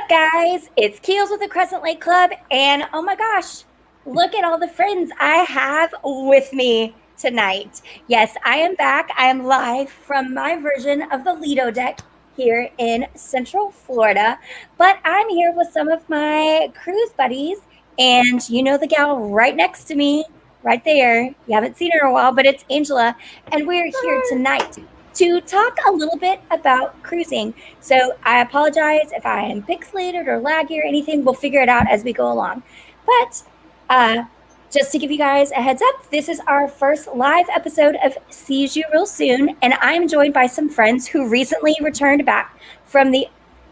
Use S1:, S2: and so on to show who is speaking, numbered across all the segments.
S1: up, guys? It's Keels with the Crescent Lake Club, and oh my gosh, look at all the friends I have with me tonight. Yes, I am back. I am live from my version of the Lido deck here in Central Florida, but I'm here with some of my cruise buddies, and you know the gal right next to me, right there. You haven't seen her in a while, but it's Angela, and we're here tonight to talk a little bit about cruising. So I apologize if I am pixelated or laggy or anything. We'll figure it out as we go along. But just to give you guys a heads up, this is our first live episode of Sees You Real Soon, and I'm joined by some friends who recently returned back from the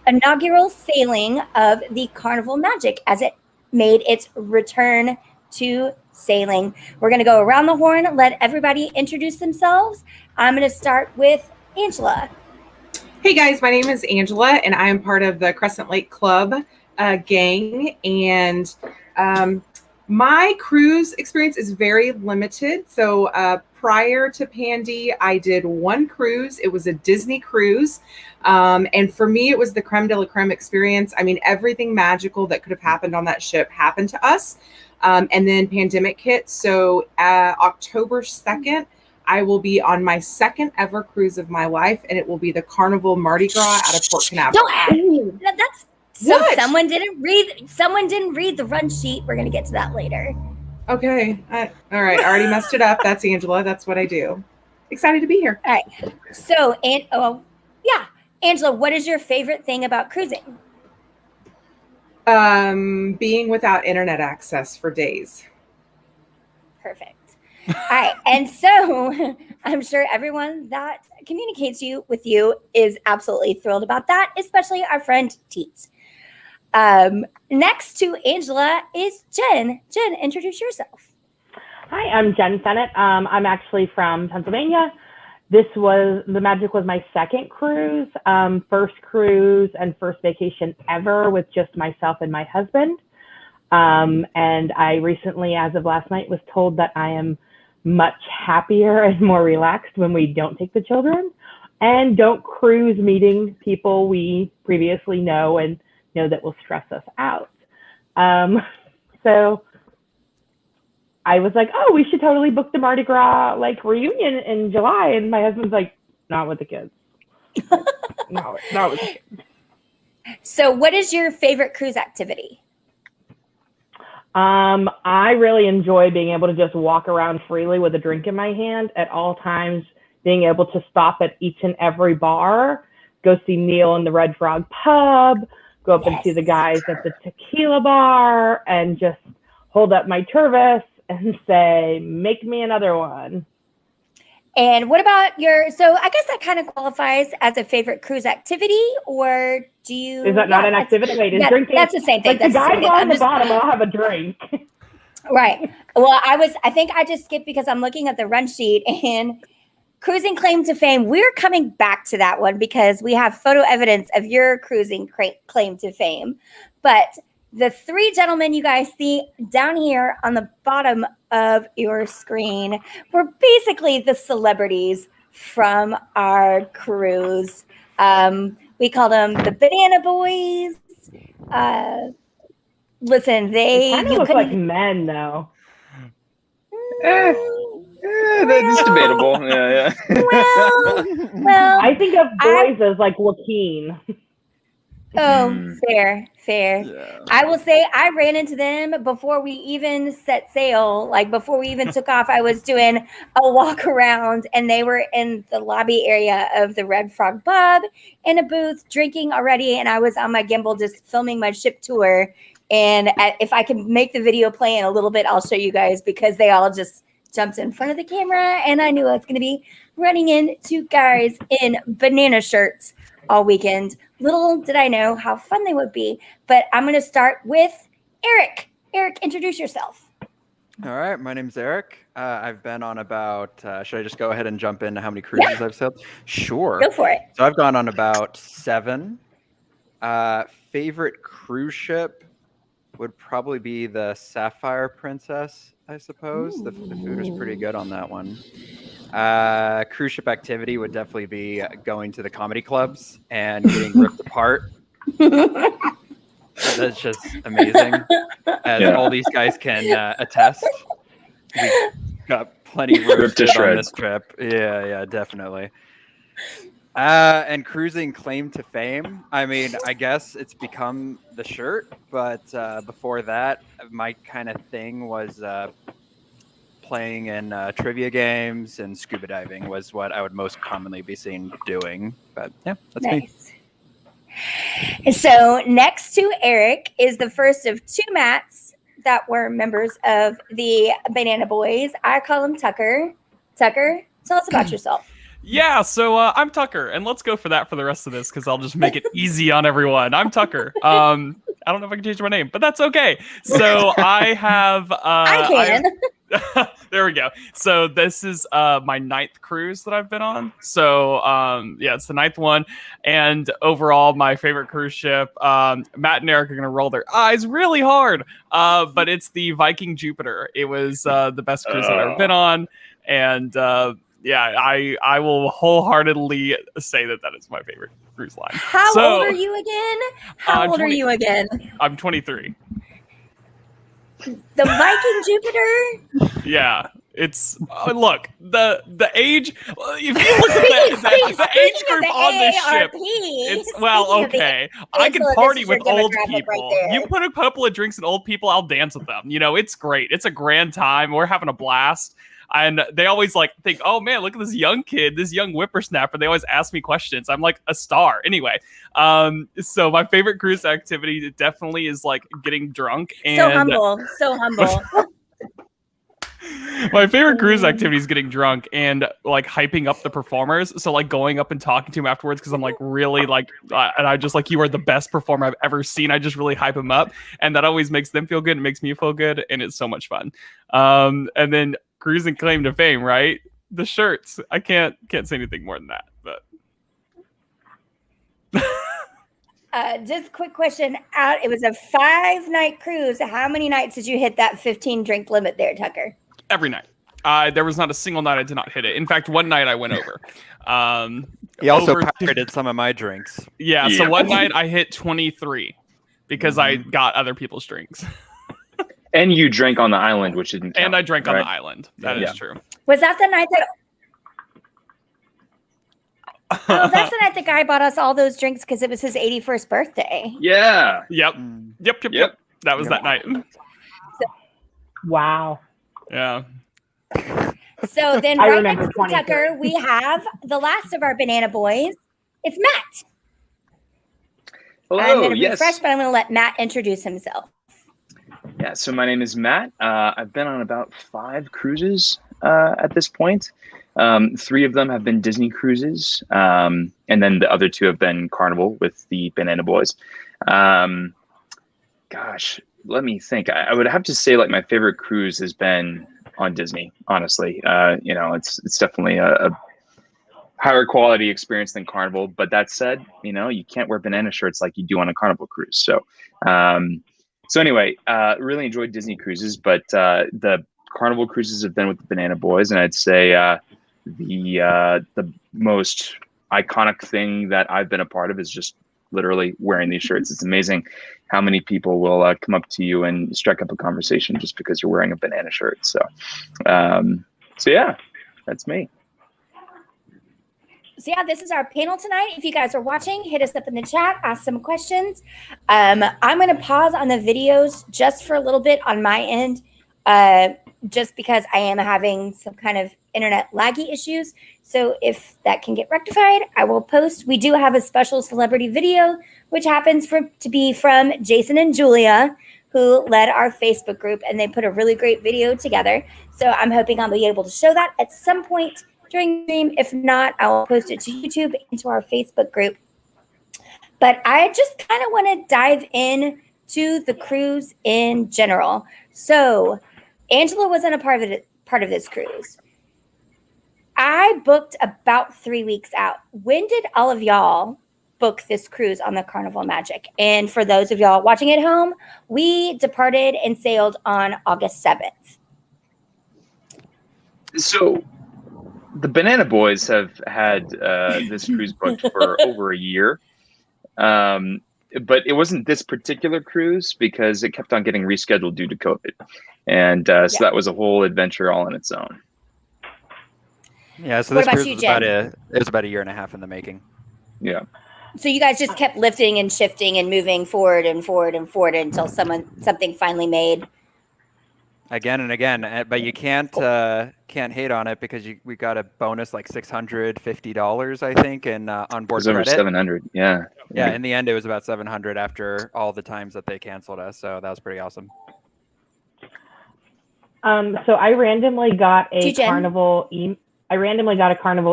S1: inaugural sailing of the Carnival Magic as it made its return to sailing. We're going to go around the horn, let everybody introduce themselves. I'm going to start with Angela.
S2: Hey guys, my name is Angela, and I am part of the Crescent Lake Club gang. And my cruise experience is very limited. So prior to Pandy, I did one cruise. It was a Disney cruise. And for me, it was the creme de la creme experience. I mean, everything magical that could have happened on that ship happened to us. And then pandemic hit. So October 2nd, I will be on my second ever cruise of my life, and it will be the Carnival Mardi Gras out of Port Canaveral.
S1: That's so what? Someone didn't read the run sheet. We're going to get to that later.
S2: Okay. All right. I already messed it up. That's Angela. That's what I do. Excited to be here.
S1: All right. So, Angela, what is your favorite thing about cruising?
S2: Being without internet access for days.
S1: Perfect. All right. And so I'm sure everyone that communicates with you is absolutely thrilled about that, especially our friend Teets. Next to Angela is Jen. Jen, introduce yourself.
S3: Hi, I'm Jen Sennett. I'm actually from Pennsylvania. The Magic was my second cruise, first cruise and first vacation ever with just myself and my husband. And I recently, as of last night, was told that I am much happier and more relaxed when we don't take the children and don't cruise meeting people we previously know and know that will stress us out. So I was like, oh, we should totally book the Mardi Gras reunion in July. And my husband's like, not with the kids. No, not with the kids.
S1: So what is your favorite cruise activity?
S3: I really enjoy being able to just walk around freely with a drink in my hand at all times, being able to stop at each and every bar, go see Neil in the Red Frog pub, go up and see the guys at the tequila bar, and just hold up my Tervis and say, make me another one.
S1: And what about so I guess that kind of qualifies as a favorite cruise activity, or do you?
S3: Is that not an activity? Wait, is drinking?
S1: That's the same thing.
S3: Like the guys on the bottom, I'll have a drink.
S1: Right. Well, I think I just skipped because I'm looking at the run sheet and cruising claim to fame. We're coming back to that one because we have photo evidence of your cruising claim to fame. But the three gentlemen you guys see down here on the bottom of your screen were basically the celebrities from our cruise. We call them the Banana Boys. Listen, they
S3: kind of look like men, though.
S4: That's debatable. Yeah.
S1: Well,
S3: I think of boys as like Joaquin.
S1: Oh, fair. Yeah. I will say I ran into them before we even set sail. Like before we even took off, I was doing a walk around and they were in the lobby area of the Red Frog pub in a booth drinking already. And I was on my gimbal just filming my ship tour. And if I can make the video play in a little bit, I'll show you guys because they all just jumped in front of the camera. And I knew I was going to be running into guys in banana shirts all weekend. Little did I know how fun they would be. But I'm going to start with Eric. Eric, introduce yourself.
S5: All right. My name's Eric. I've been on about, should I just go ahead and jump into how many cruises I've sailed? Sure.
S1: Go for it.
S5: So I've gone on about 7. Favorite cruise ship would probably be the Sapphire Princess, I suppose. The food is pretty good on that one. Cruise ship activity would definitely be going to the comedy clubs and getting ripped apart. That's just amazing. As all these guys can attest, we got plenty roasted on this trip. Yeah, definitely. And cruising claim to fame. I mean, I guess it's become the shirt, but before that, my kind of thing was playing in trivia games, and scuba diving was what I would most commonly be seen doing. But yeah, that's me.
S1: And so next to Eric is the first of two Matts that were members of the Banana Boys. I call him Tucker. Tucker, tell us about yourself.
S6: Yeah, so I'm Tucker, and let's go for that for the rest of this because I'll just make it easy on everyone. I'm Tucker. I don't know if I can change my name, but that's okay. So I have.
S1: I can.
S6: There we go. So this is my 9th cruise that I've been on. So yeah, it's the 9th one, and overall my favorite cruise ship. Matt and Eric are gonna roll their eyes really hard, but it's the Viking Jupiter. It was the best cruise I've ever been on, and. Yeah, I will wholeheartedly say that is my favorite cruise line.
S1: How old are you again? How old are you again?
S6: I'm 23.
S1: The Viking Jupiter?
S6: Yeah, it's look the age. If you look at the age group on this ship, it's okay. I can party with old people.
S1: Right,
S6: you put a couple of drinks and old people, I'll dance with them. You know, it's great. It's a grand time. We're having a blast. And they always think, oh man, look at this young kid, this young whippersnapper. They always ask me questions. I'm like a star. Anyway, so my favorite cruise activity definitely is getting drunk. And
S1: so humble.
S6: My favorite cruise activity is getting drunk and hyping up the performers. So going up and talking to them afterwards because I'm really and I just you are the best performer I've ever seen. I just really hype them up, and that always makes them feel good. It makes me feel good, and it's so much fun. And then cruising claim to fame, right? The shirts. I can't say anything more than that. But
S1: just a quick question. It was a 5-night cruise. How many nights did you hit that 15 drink limit there, Tucker?
S6: Every night. There was not a single night I did not hit it. In fact, one night I went over.
S5: He also pirated some of my drinks.
S6: Yeah, so one night I hit 23 because I got other people's drinks.
S4: And you drank on the island, which didn't count.
S6: And I drank on the island. That is true.
S1: Was that the night that... Oh, that's the night the guy bought us all those drinks because it was his 81st birthday.
S4: Yeah.
S6: Yep. That was that night.
S3: Wow.
S6: Yeah.
S1: So then right next to Tucker, we have the last of our Banana Boys. It's Matt.
S4: Hello,
S1: I'm going to refresh, but I'm going to let Matt introduce himself.
S4: Yeah, so my name is Matt. I've been on about 5 cruises at this point. 3 of them have been Disney cruises, and then the other 2 have been Carnival with the Banana Boys. Gosh, let me think. I would have to say my favorite cruise has been on Disney, honestly. It's definitely a higher quality experience than Carnival. But that said, you can't wear banana shirts like you do on a Carnival cruise. So anyway, really enjoyed Disney cruises, but the Carnival cruises have been with the Banana Boys, and I'd say the most iconic thing that I've been a part of is just literally wearing these shirts. It's amazing how many people will come up to you and strike up a conversation just because you're wearing a banana shirt. So yeah, that's me.
S1: So yeah, this is our panel tonight. If you guys are watching, hit us up in the chat, ask some questions. I'm going to pause on the videos just for a little bit on my end, just because I am having some kind of internet laggy issues. So if that can get rectified, I will post. We do have a special celebrity video, which happens to be from Jason and Julia, who led our Facebook group, and they put a really great video together. So I'm hoping I'll be able to show that at some point during the stream. If not, I will post it to YouTube and to our Facebook group. But I just kind of want to dive in to the cruise in general. So Angela wasn't a part of this cruise. I booked about 3 weeks out. When did all of y'all book this cruise on the Carnival Magic? And for those of y'all watching at home, we departed and sailed on August 7th.
S4: So the Banana Boys have had this cruise booked for over a year. but it wasn't this particular cruise because it kept on getting rescheduled due to COVID, and so that was a whole adventure all on its own.
S5: Yeah, so
S1: What
S5: this
S1: about
S5: cruise
S1: you,
S5: was
S1: Jen?
S5: it was about a year and a half in the making.
S4: Yeah.
S1: So you guys just kept lifting and shifting and moving forward and forward and forward until something finally made.
S5: Again and again, but you can't hate on it because we got a bonus like $650, I think, in
S4: It
S5: onboard
S4: was over
S5: credit.
S4: 700. Yeah.
S5: Yeah, in the end, it was about 700 after all the times that they canceled us. So that was pretty awesome.
S3: So I randomly got a
S1: Jen?
S3: Carnival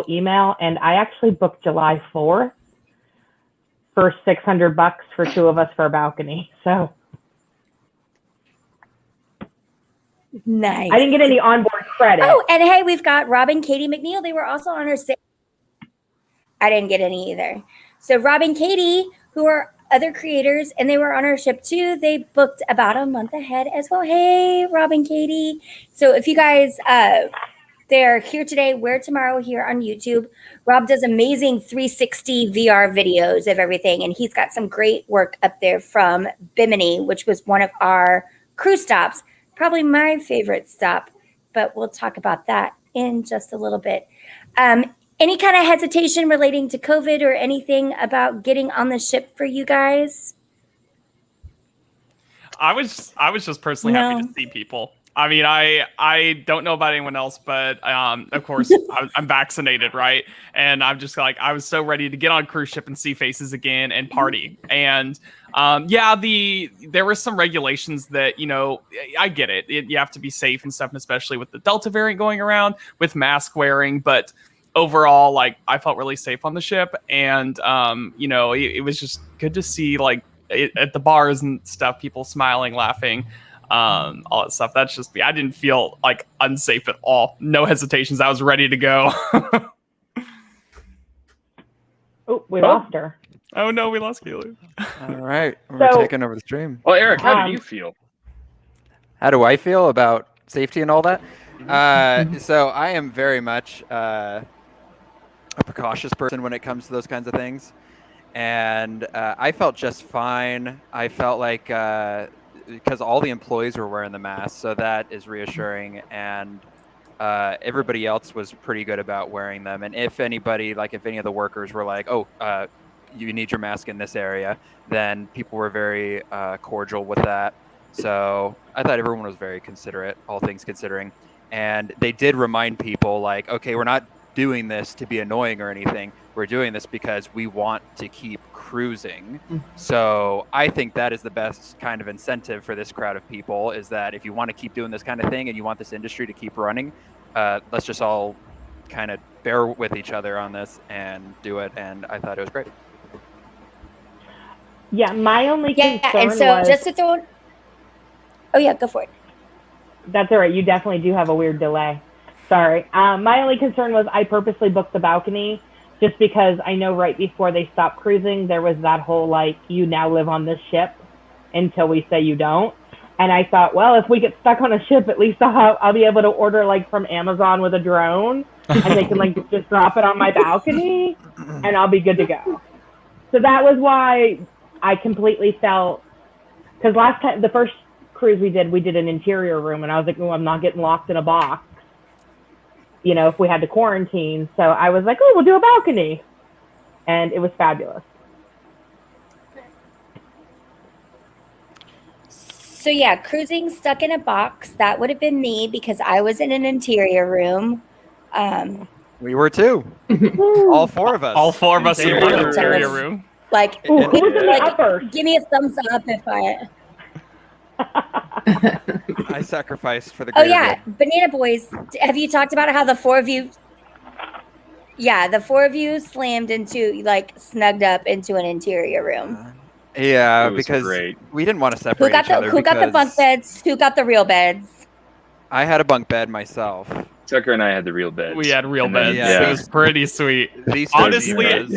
S3: email, and I actually booked July 4th for $600 for two of us for a balcony. So
S1: Nice.
S3: I didn't get any onboard credit.
S1: Oh, and hey, we've got Rob and Katie McNeil. They were also on our sale. I didn't get any either. So Rob and Katie, who are other creators, and they were on our ship too. They booked about a month ahead as well. Hey, Rob and Katie. So if you guys, they're here today, we're tomorrow here on YouTube. Rob does amazing 360 VR videos of everything, and he's got some great work up there from Bimini, which was one of our cruise stops. Probably my favorite stop, but we'll talk about that in just a little bit. Any kind of hesitation relating to COVID or anything about getting on the ship for you guys?
S6: I was just personally happy to see people. I mean, I don't know about anyone else, but of course I'm vaccinated, right? And I'm just like, I was so ready to get on a cruise ship and see faces again and party. And there were some regulations that, I get it. You have to be safe and stuff, and especially with the Delta variant going around with mask wearing. But overall, like, I felt really safe on the ship, and it was just good to see, like, at the bars and stuff, people smiling, laughing. All that stuff. That's just me. I didn't feel like unsafe at all. No hesitations. I was ready to go.
S3: Oh, we lost her.
S6: Oh no, we lost Keely.
S5: All right, we're taking over the stream.
S4: Well, Eric, how did you feel?
S5: How do I feel about safety and all that? So I am very much a precautious person when it comes to those kinds of things. And I felt just fine. I felt like because all the employees were wearing the masks, so that is reassuring. And everybody else was pretty good about wearing them. And if any of the workers were like, oh, you need your mask in this area, then people were very cordial with that. So I thought everyone was very considerate, all things considering. And they did remind people, like, okay, we're not doing this to be annoying or anything. We're doing this because we want to keep cruising. So I think that is the best kind of incentive for this crowd of people, is that if you want to keep doing this kind of thing and you want this industry to keep running, let's just all kind of bear with each other on this and do it. And I thought it was great.
S3: Yeah, my only concern
S1: and so
S3: was...
S1: just to throw... Oh, yeah, go for it.
S3: That's all right. You definitely do have a weird delay. Sorry. My only concern was I purposely booked the balcony just because I know right before they stopped cruising, there was that whole, like, you now live on this ship until we say you don't. And I thought, well, if we get stuck on a ship, at least I'll be able to order, like, from Amazon with a drone, and they can, like, just drop it on my balcony, and I'll be good to go. So that was why I completely felt, because last time, the first cruise we did an interior room, and I was like, oh, I'm not getting locked in a box, if we had to quarantine. So I was like, oh, we'll do a balcony. And it was fabulous.
S1: So yeah, cruising stuck in a box, that would have been me because I was in an interior room.
S5: We were too. All four of us.
S6: All four of us in
S5: Same
S6: one
S5: room.
S6: interior room.
S1: Like,
S3: Ooh, who was in the upper?
S1: give me a thumbs up if I...
S5: I sacrificed for the
S1: Oh
S5: greater
S1: yeah,
S5: good.
S1: Banana Boys. Have you talked about how the four of you? Yeah, the four of you slammed into, like, snugged up into an interior room.
S5: Yeah,
S4: It was
S5: because
S4: great.
S5: we didn't want to separate each other.
S1: Who got the bunk beds? Who got the real beds?
S5: I had a bunk bed myself.
S4: Tucker and I had the real beds.
S6: We had real
S4: And then-
S6: beds.
S5: yeah.
S6: It was pretty sweet.
S5: These
S6: Honestly,
S5: two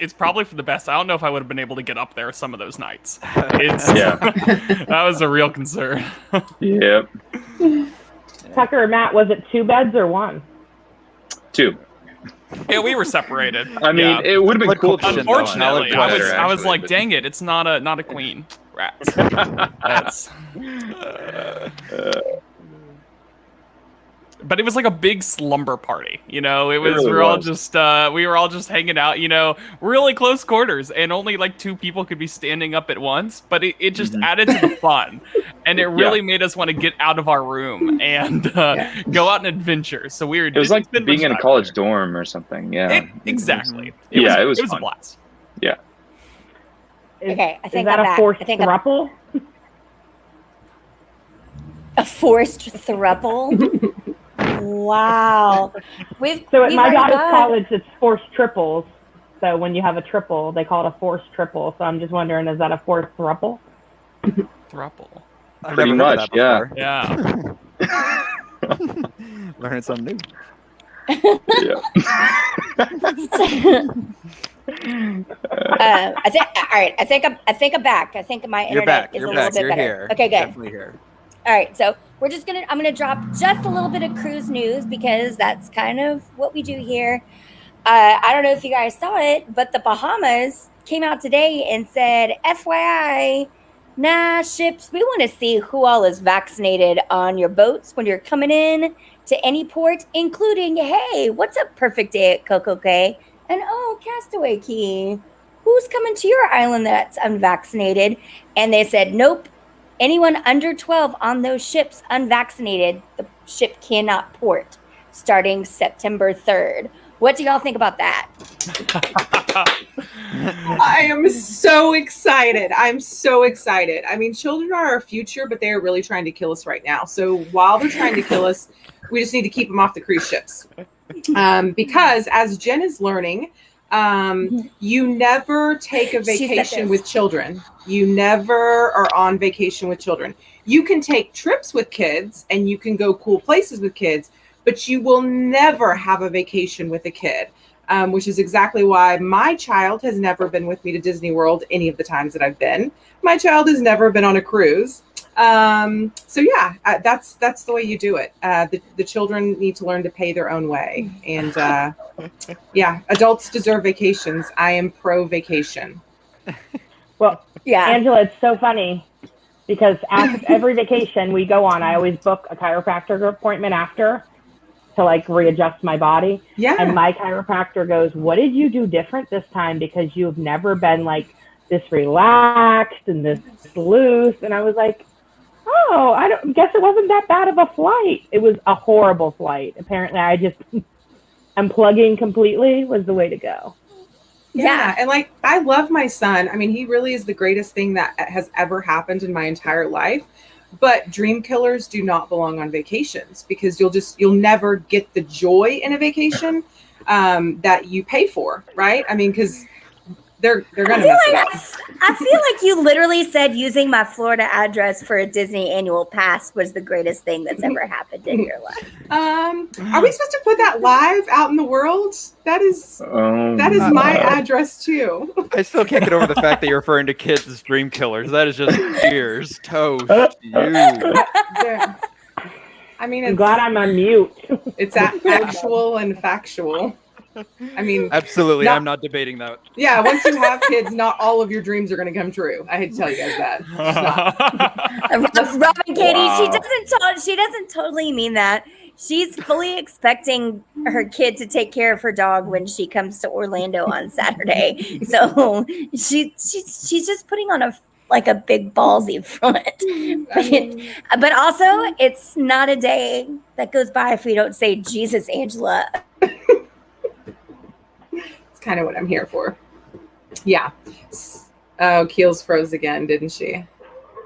S6: it's probably for the best. I don't know if I would have been able to get up there some of those nights.
S4: Yeah.
S6: That was a real concern.
S4: Yep.
S3: Tucker or Matt, was it 2 beds or 1?
S4: 2.
S6: Yeah, we were separated.
S4: I mean,
S6: Yeah.
S4: it would have been
S5: Blood
S4: cool to
S5: quotient,
S4: have done
S6: Unfortunately,
S4: that,
S6: I
S4: like,
S6: was
S4: better,
S6: I was
S4: actually,
S6: like,
S4: but-
S6: dang it, it's not a queen. Rats. That's. But it was like a big slumber party, you know. It was
S4: really
S6: we were all just hanging out, you know, really close quarters, and only like 2 people could be standing up at once. But it just added to the fun, and it really made us want to get out of our room and go out and adventure. So we were.
S4: It was like being in a college dorm or something. Yeah.
S6: Exactly.
S4: Yeah,
S6: it was
S4: fun.
S6: a blast.
S4: Yeah.
S1: Okay, I
S3: Is
S1: think
S3: that
S1: I'm
S3: a
S1: back.
S3: forced
S1: I think I'm
S3: throuple?
S1: a forced throuple. Wow.
S3: So at
S1: we've
S3: my
S1: already
S3: daughter's
S1: got-
S3: college, it's forced triples. So when you have a triple, they call it a forced triple. So I'm just wondering, is that a forced throuple?
S6: Thruple.
S5: I've
S4: Pretty
S5: never heard
S4: much,
S5: of that
S6: Yeah.
S5: before. Learning something new.
S4: Yeah.
S1: I think. All right. I think I'm back. I think my
S5: You're
S1: internet
S5: back.
S1: is
S5: You're
S1: a
S5: back.
S1: little bit
S5: You're
S1: better.
S5: here.
S1: Okay, good.
S5: Definitely here.
S1: All right. So I'm gonna drop just a little bit of cruise news because that's kind of what we do here. I don't know if you guys saw it, but the Bahamas came out today and said, FYI, nah, ships, we want to see who all is vaccinated on your boats when you're coming in to any port, including, hey, what's up, Perfect Day at Coco Cay? And oh, Castaway Key, who's coming to your island that's unvaccinated? And they said, nope, anyone under 12 on those ships unvaccinated, the ship cannot port starting September 3rd. What do y'all think about that?
S2: I am so excited. I'm so excited. I mean, children are our future, but they are really trying to kill us right now. So while they're trying to kill us, we just need to keep them off the cruise ships. Because as Jen is learning, you never take a vacation with children. You never are on vacation with children. You can take trips with kids and you can go cool places with kids, but you will never have a vacation with a kid, which is exactly why my child has never been with me to Disney World any of the times that I've been. My child has never been on a cruise. So yeah, that's the way you do it. The children need to learn to pay their own way. And yeah, adults deserve vacations. I am pro vacation.
S3: Well,
S1: Yeah.
S3: Angela, it's so funny because after every vacation we go on, I always book a chiropractor appointment after to like readjust my body.
S2: Yeah.
S3: And my chiropractor goes, what did you do different this time? Because you've never been like this relaxed and this loose. And I was like, oh, I don't guess it wasn't that bad of a flight. It was a horrible flight. Apparently I just unplugging completely was the way to go.
S2: Yeah. And like, I love my son. I mean, he really is the greatest thing that has ever happened in my entire life. But dream killers do not belong on vacations because you'll never get the joy in a vacation that you pay for, right? I mean, because they're gonna mess it up.
S1: I feel like you literally said using my Florida address for a Disney annual pass was the greatest thing that's ever happened in your life.
S2: Are we supposed to put that live out in the world? That is my address too.
S5: I still can't get over the fact that you're referring to kids as dream killers. That is just tears toast to you.
S2: I mean,
S3: I'm glad I'm on mute.
S2: It's actual and factual. I mean,
S5: Absolutely, I'm not debating that.
S2: Yeah, once you have kids, not all of your dreams are going to come true. I hate to tell you guys that.
S1: Robin Katie,
S4: Wow.
S1: she doesn't totally mean that. She's fully expecting her kid to take care of her dog when she comes to Orlando on Saturday. So she's just putting on a big ballsy front. But also, it's not a day that goes by if we don't say Jesus, Angela.
S2: It's kind of what I'm here for. Yeah. Oh, Keels froze again, didn't she?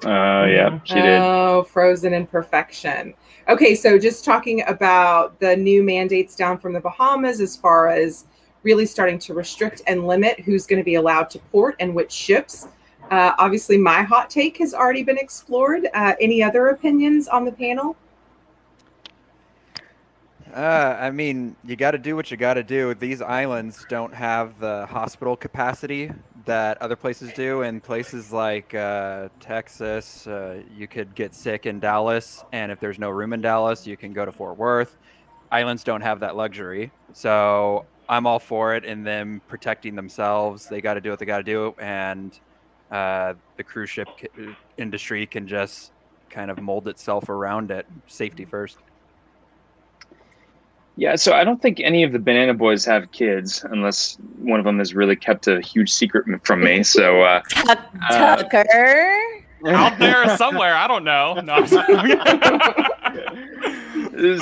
S4: Yeah, she did.
S2: Oh, frozen in perfection. Okay, so just talking about the new mandates down from the Bahamas as far as really starting to restrict and limit who's going to be allowed to port and which ships. Obviously, my hot take has already been explored. Any other opinions on the panel?
S5: I mean, you got to do what you got to do. These islands don't have the hospital capacity that other places do. In places like Texas, you could get sick in Dallas, and if there's no room in Dallas, you can go to Fort Worth. Islands don't have that luxury. So I'm all for it, and them protecting themselves. They got to do what they got to do, and the cruise ship industry can just kind of mold itself around it. Safety first.
S4: Yeah, so I don't think any of the Banana Boys have kids, unless one of them has really kept a huge secret from me. So
S1: Tucker.
S6: Out there somewhere, I don't know. No, I'm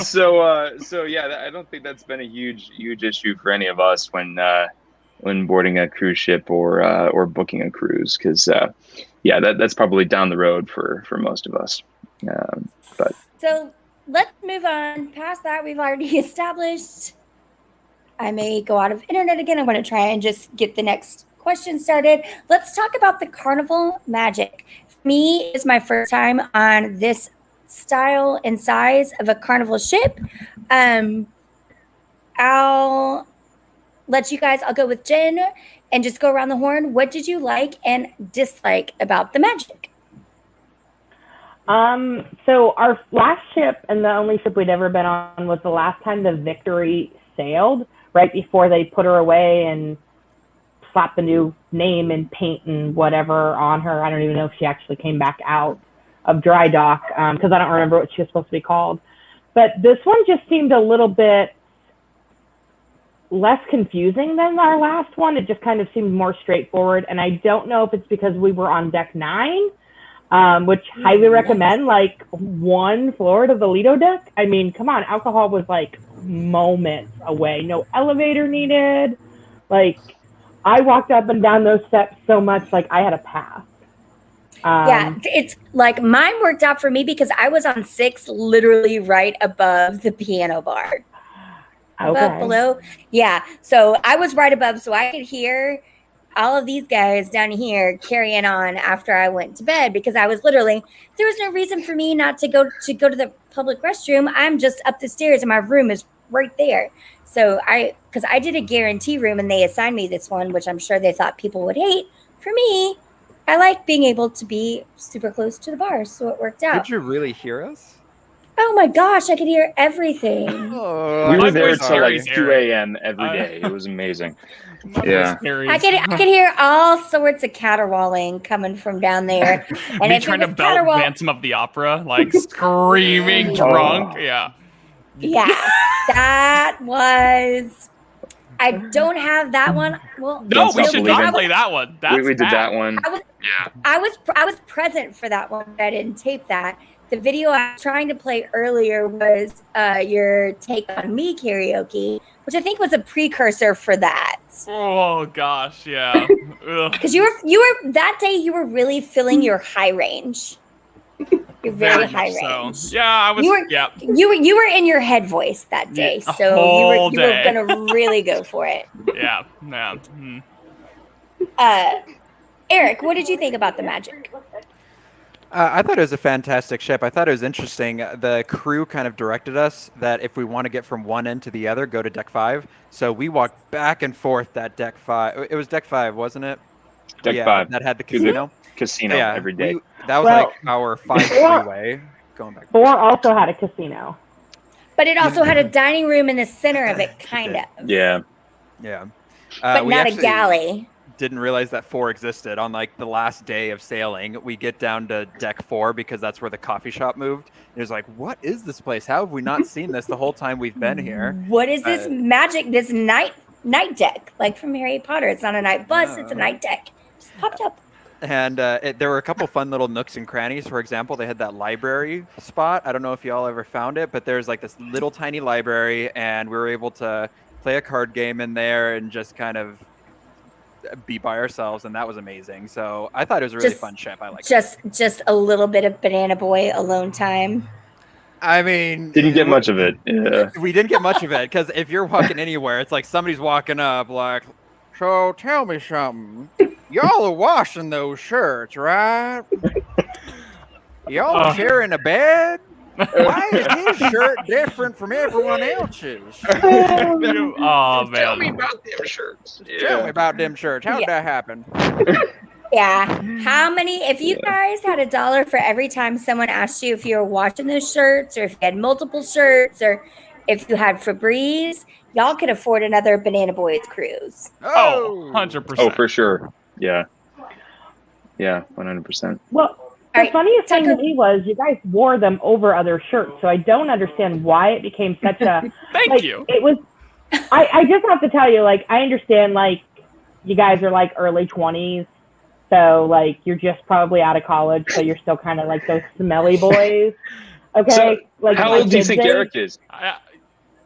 S4: so yeah, I don't think that's been a huge issue for any of us when boarding a cruise ship or booking a cruise, because that's probably down the road for most of us. But
S1: So let's move on past that. We've already established. I may go out of internet again. I'm going to try and just get the next question started. Let's talk about the Carnival Magic. For me, it's my first time on this style and size of a Carnival ship. I'll let you guys, I'll go with Jen and just go around the horn. What did you like and dislike about the Magic?
S3: So our last ship, and the only ship we'd ever been on, was the last time the Victory sailed, right before they put her away and slapped the new name and paint and whatever on her. I don't even know if she actually came back out of dry dock, because I don't remember what she was supposed to be called. But this one just seemed a little bit less confusing than our last one. It just kind of seemed more straightforward. And I don't know if it's because we were on deck 9, which highly recommend, like 1 floor to the Lido deck. I mean, come on, alcohol was like moments away. No elevator needed. Like, I walked up and down those steps so much, like I had a pass.
S1: Yeah, it's like mine worked out for me because I was on 6, literally right above the piano bar. Above, below. Yeah, so I was right above, so I could hear all of these guys down here carrying on after I went to bed, because I was literally, there was no reason for me not to go to the public restroom. I'm just up the stairs and my room is right there. So because I did a guarantee room and they assigned me this one, which I'm sure they thought people would hate. For me, I like being able to be super close to the bar, so it worked out.
S5: Did you really hear us?
S1: Oh my gosh, I could hear everything.
S5: Oh,
S4: we were
S6: My
S4: there
S6: voice
S4: till like
S6: carries
S4: 2
S6: Eric.
S4: a.m. every day. It was amazing.
S6: My
S4: Yeah.
S6: voice carries.
S1: I could hear all sorts of caterwauling coming from down there. And
S6: Me
S1: if
S6: trying
S1: it
S6: to
S1: was
S6: belt Phantom of the Opera, like screaming drunk. Yeah.
S1: yeah, that was. I don't have that one. Well,
S6: No,
S4: Don't
S6: we
S4: stop
S6: should
S4: believing.
S6: not play that one. That's
S4: we did
S6: bad.
S4: that one.
S1: I was present for that one, but I didn't tape that. The video I was trying to play earlier was your Take on Me karaoke, which I think was a precursor for that.
S6: Oh gosh, yeah.
S1: Because you were that day you were really filling your high range. You're very high range.
S6: So. Yeah, I was. Yeah.
S1: You were in your head voice that day,
S6: Yeah,
S1: so
S6: whole
S1: you were
S6: day.
S1: gonna really go for it.
S6: Yeah. Yeah. Mm.
S1: Eric, what did you think about the Magic?
S5: I thought it was a fantastic ship. I thought it was interesting. The crew kind of directed us that if we want to get from one end to the other, go to deck 5. So we walked back and forth that deck 5. It was deck 5, wasn't it?
S4: Deck 5.
S5: That had the
S4: To the
S5: casino.
S4: Casino
S5: Yeah,
S4: every day.
S5: that was like our 5 freeway going back.
S3: 4 also had a casino.
S1: But it also had a dining room in the center of it, kind of.
S4: Yeah.
S5: Yeah.
S1: But
S5: We
S1: not a
S5: actually
S1: galley.
S5: didn't realize that 4 existed on like the last day of sailing. We get down to deck 4 because that's where the coffee shop moved. It was like, what is this place? How have we not seen this the whole time we've been here?
S1: What is this magic? This night deck, like from Harry Potter. It's not a night bus. It's a night deck. Just popped up.
S5: And there were a couple fun little nooks and crannies. For example, they had that library spot. I don't know if y'all ever found it, but there's like this little tiny library, and we were able to play a card game in there and just kind of be by ourselves, and that was amazing. So I thought it was a really fun ship. I like it.
S1: Just a little bit of Banana Boy alone time.
S5: I mean,
S4: Didn't get much of it. Yeah.
S5: we didn't get much of it because if you're walking anywhere, it's like somebody's walking up like, so tell me something. Y'all are washing those shirts, right? Y'all are sharing a bed? Why is his shirt different from everyone else's?
S6: Oh man.
S4: Tell me about them shirts.
S5: Tell me about them shirts. How'd that happen?
S1: Yeah. How many, if you guys had $1 for every time someone asked you if you were washing those shirts or if you had multiple shirts or if you had Febreze, y'all could afford another Banana Boys cruise.
S6: Oh, 100%.
S4: Oh, for sure. Yeah. Yeah, 100%.
S3: Well, the
S1: right,
S3: funniest thing to
S1: Tucker-
S3: me was you guys wore them over other shirts, so I don't understand why it became such a.
S6: Thank you.
S3: It was. I just have to tell you, like, I understand, like, you guys are like early 20s, so like you're just probably out of college, so you're still kind of like those smelly boys. Okay,
S4: So,
S3: like
S4: how
S3: my
S4: old do you
S3: kids'
S4: think
S3: age.
S4: Eric is?
S6: I,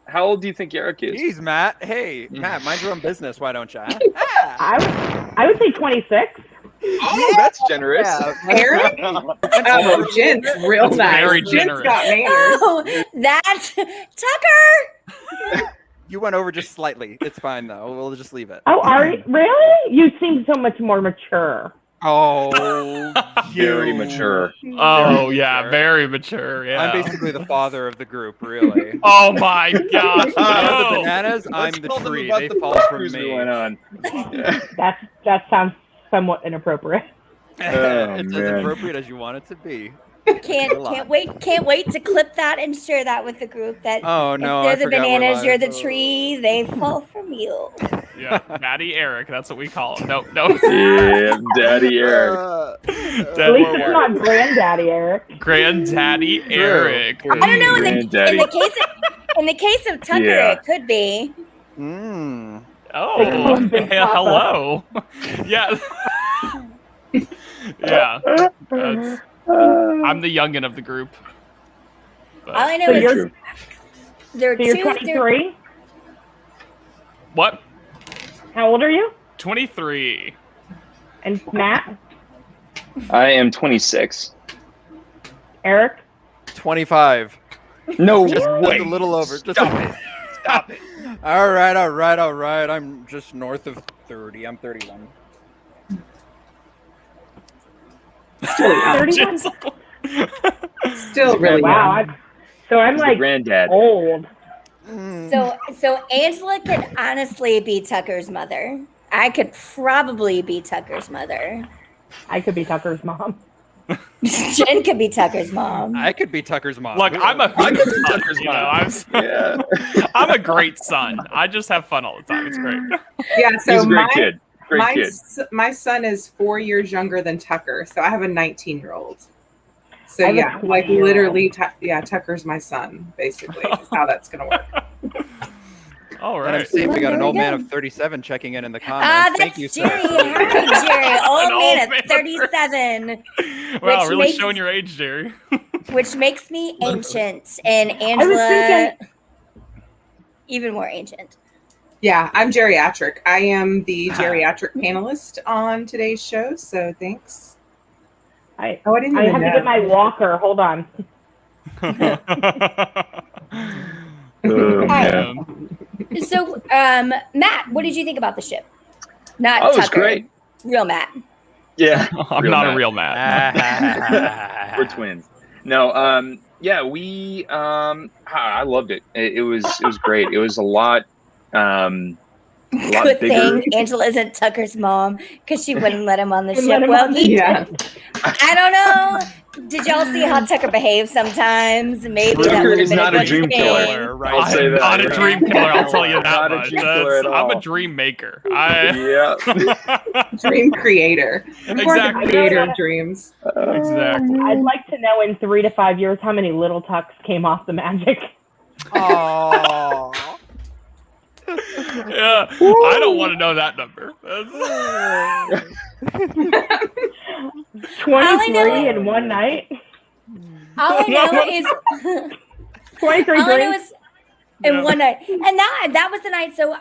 S4: How old do you think Eric is?
S5: Jeez, Matt. Hey, Matt, mind your own business. Why don't you?
S3: I would say 26.
S4: Oh, that's generous.
S2: Eric? Oh, Jen's real
S6: That's
S2: nice.
S6: very
S2: Jen's
S6: generous.
S2: got manners.
S1: Oh, that's Tucker.
S5: You went over just slightly. It's fine though. We'll just leave it.
S3: Oh, are you really? You seem so much more mature.
S5: Oh,
S4: Very mature.
S6: oh, yeah, very mature. Yeah.
S5: I'm basically the father of the group, really.
S6: Oh, my gosh.
S5: You're the
S6: No.
S5: bananas. I'm
S4: Let's
S5: the
S4: tell them
S5: tree.
S4: about
S5: They
S4: the
S5: fall from
S4: cruise we
S5: me.
S4: went on.
S3: That sounds somewhat inappropriate.
S5: It's
S4: man.
S5: as appropriate as you want it to be.
S1: Can't wait to clip that and share that with the group. That
S5: Oh
S1: if
S5: no,
S1: they're
S5: I
S1: the
S5: forgot we're
S1: bananas,
S5: live.
S1: you're the tree. They fall from you.
S6: Yeah, Maddie Eric. That's what we call him. No.
S4: Yeah, Daddy Eric.
S3: At least it's not Granddaddy Eric.
S6: Granddaddy Eric.
S1: I don't know. In
S4: Granddaddy.
S1: the case of Tucker,
S4: Yeah.
S1: it could be.
S5: Mm.
S6: Oh,
S3: Big
S6: yeah,
S3: Papa.
S6: hello. Yeah. Yeah. That's- I'm the youngin' of the group. But-
S1: All I know
S3: So
S1: is
S3: you're,
S1: there are
S3: so you're
S1: two.
S3: 23?
S6: What?
S3: How old are you?
S6: 23.
S3: And Matt?
S4: I am 26.
S3: Eric?
S5: 25.
S4: No
S5: Just
S4: way.
S5: a little over. Just
S4: Stop it. Stop it.
S5: All right. I'm just north of 30. I'm 31.
S2: Still young.
S3: 31?
S2: Still really
S3: Wow.
S2: young.
S3: I'm
S4: He's the
S3: like
S4: granddad.
S3: old.
S1: So Angela could honestly be Tucker's mother. I could probably be Tucker's mother.
S3: I could be Tucker's mom.
S1: Jen could be Tucker's mom.
S5: I could be Tucker's mom.
S6: Look, I'm a
S4: I could be
S6: son,
S4: Tucker's
S6: you know,
S4: mom. Yeah.
S6: I'm a great son. I just have fun all the time. It's great.
S2: Yeah, so
S4: He's a great kid. Great kid.
S2: my son is 4 years younger than Tucker, so I have a 19-year-old. So
S3: I have a
S2: yeah, like
S3: 20-year-old.
S2: literally, Tucker's my son. Basically, is how that's gonna work.
S6: All
S5: And I'm
S6: right.
S5: seeing we got an
S1: Very
S5: old man
S1: good.
S5: of 37 checking in the
S1: Ah,
S5: comments.
S1: that's
S5: Thank you,
S1: Jerry.
S5: sir.
S1: Hi, Jerry. Old
S6: An
S1: man
S6: old man
S1: at 37,
S6: Wow,
S1: which
S6: really
S1: makes-
S6: showing your age, Jerry.
S1: which makes me ancient, and
S3: was
S1: Angela
S3: thinking-
S1: even more ancient.
S2: Yeah, I'm geriatric. I am the geriatric panelist on today's show. So thanks.
S3: I
S2: Oh, I didn't even
S3: have to
S2: know.
S3: get my walker. Hold on.
S4: Oh,
S1: Hi.
S4: man.
S1: So, Matt, what did you think about the ship? Not
S4: Oh, it was
S1: Tucker.
S4: great.
S1: Real Matt.
S4: Yeah.
S6: I'm
S4: Real
S6: not
S4: Matt.
S6: a real Matt.
S4: We're twins. No, yeah, I loved it. It was great. It was a lot
S1: Good
S4: bigger.
S1: thing Angela isn't Tucker's mom because she wouldn't let him on the
S3: Wouldn't
S1: ship.
S3: let him
S1: Well,
S3: on the
S1: he
S2: Yeah.
S1: I don't know. Did y'all see how Tucker behaves sometimes? Maybe that
S4: Tucker
S1: would have
S4: is
S1: been
S4: not
S1: a
S4: a
S1: good
S4: dream
S1: thing.
S4: killer.
S5: Right.
S4: I'll say
S6: I'm
S4: that.
S6: not a dream killer, I'll tell you that
S4: Not a
S6: much.
S4: dream killer at
S6: I'm a
S4: all.
S6: dream maker.
S4: Yeah.
S2: Dream creator. Of course, the
S6: Exactly.
S2: creator of dreams.
S6: Exactly.
S3: I'd like to know in 3 to 5 years how many little tucks came off the Magic.
S5: Oh.
S6: Yeah, I don't want to know that number. That's-
S3: 23 in one night.
S1: All I know is
S3: 23
S1: all I know
S3: drinks.
S1: is in
S6: Yeah.
S1: one night, and that was the night. So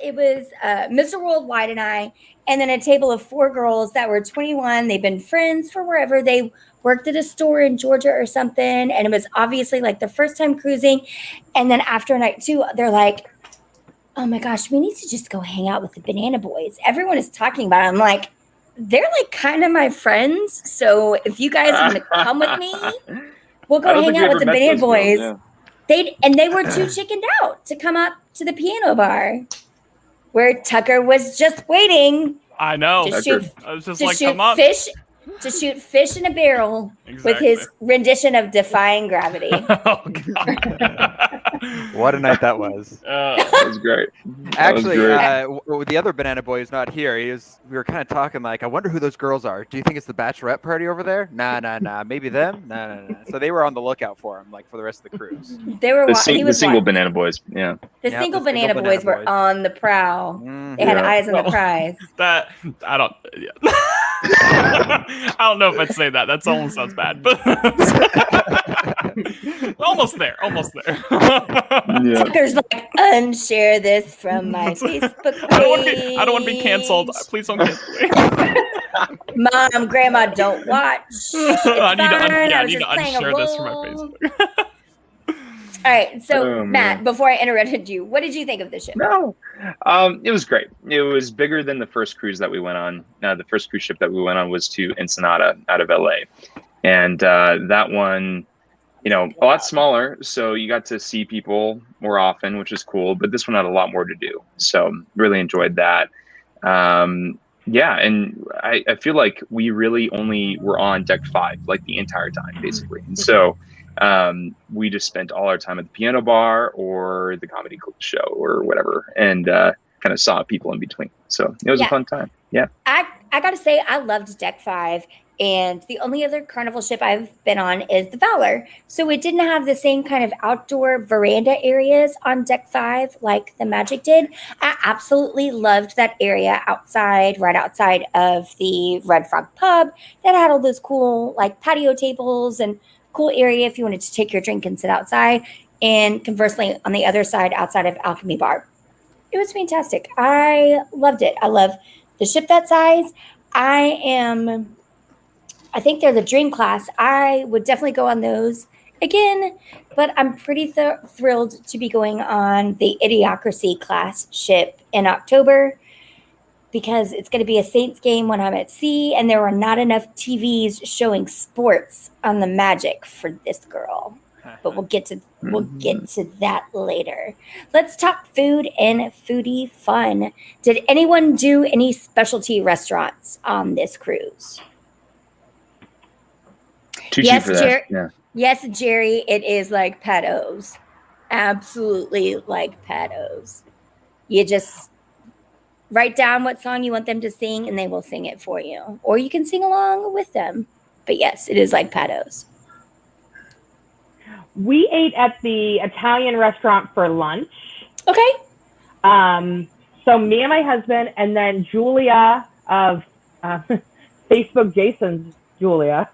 S1: it was Mr. Worldwide and I, and then a table of 4 girls that were 21. They've been friends for wherever they worked at a store in Georgia or something, and it was obviously like the first time cruising. And then after night 2, they're like, "Oh my gosh, we need to just go hang out with the Banana Boys." Everyone is talking about it. I'm like, they're like kind of my friends. So if you guys want to come with me, we'll
S4: I
S1: go
S4: don't
S1: hang
S4: think we
S1: out
S4: ever
S1: with the
S4: met
S1: Banana
S4: those girls,
S1: Boys.
S4: yeah.
S1: They were too chickened out to come up to the piano bar where Tucker was just waiting
S6: I know.
S1: to
S4: Tucker.
S1: shoot
S6: I was just
S1: to
S6: like,
S1: shoot
S6: come up.
S1: fish in a barrel with
S6: Exactly.
S1: his rendition of Defying Gravity.
S6: Oh, God.
S5: What a night that was.
S4: That was great. That
S5: Actually,
S4: was great.
S5: the other banana boy is not here. We were kind of talking like, I wonder who those girls are. Do you think it's the bachelorette party over there? Nah. Maybe them? Nah. So they were on the lookout for him, like for the rest of the cruise.
S1: They were.
S4: The
S1: He was
S4: single
S1: watching.
S4: banana boys. Yeah.
S1: The
S5: Yeah,
S1: single
S5: the single
S1: banana
S5: banana
S1: boys were
S5: boys.
S1: on the prowl. They had
S4: Yeah.
S1: eyes on the
S6: Well,
S1: prize.
S6: That I don't. Yeah. I don't know if I'd say that. That almost sounds bad, but almost there.
S4: Yeah.
S1: Tucker's like, unshare this from my Facebook page.
S6: I don't want to be canceled. Please don't cancel me.
S1: Mom, Grandma, don't watch.
S6: I need
S1: I was
S6: to
S1: just playing a
S6: unshare this from my
S1: role.
S6: Facebook.
S1: All right, so
S4: Oh,
S1: Matt,
S4: man.
S1: before I interrupted you, what did you think of the ship?
S4: No. It was great. It was bigger than the first cruise that we went on. The first cruise ship that we went on was to Ensenada out of LA. And that one, a lot smaller. So you got to see people more often, which is cool. But this one had a lot more to do. So really enjoyed that. Yeah. And I feel like we really only were on deck 5, like the entire time, basically. And so we just spent all our time at the piano bar or the comedy show or whatever, and kind of saw people in between. So it was a fun time. Yeah.
S1: I gotta say, I loved deck 5, and the only other Carnival ship I've been on is the Valor. So it didn't have the same kind of outdoor veranda areas on deck 5 like the Magic did. I absolutely loved that area right outside of the Red Frog pub that had all those cool like patio tables and cool area if you wanted to take your drink and sit outside. And conversely, on the other side, outside of Alchemy Bar, it was fantastic. I loved it. I love the ship that size. I think they're the dream class. I would definitely go on those again, but I'm pretty thrilled to be going on the Idiocracy class ship in October because it's going to be a Saints game when I'm at sea, and there are not enough TVs showing sports on the Magic for this girl. But we'll get to that later. Let's talk food and foodie fun. Did anyone do any specialty restaurants on this cruise?
S4: Too cheap for that. Yeah.
S1: Yes, Jerry, it is like Pat O's. Absolutely like Pat O's. You just write down what song you want them to sing, and they will sing it for you. Or you can sing along with them. But yes, it is like Pat O's.
S3: We ate at the Italian restaurant for lunch.
S1: Okay.
S3: So me and my husband, and then Julia of Facebook Jason's Julia,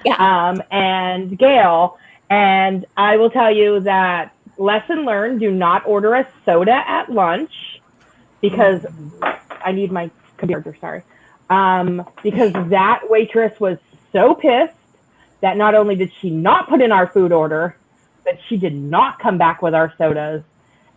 S3: and Gail. And I will tell you that lesson learned: do not order a soda at lunch because I need my computer. Sorry, because that waitress was so pissed that not only did she not put in our food order, but she did not come back with our sodas.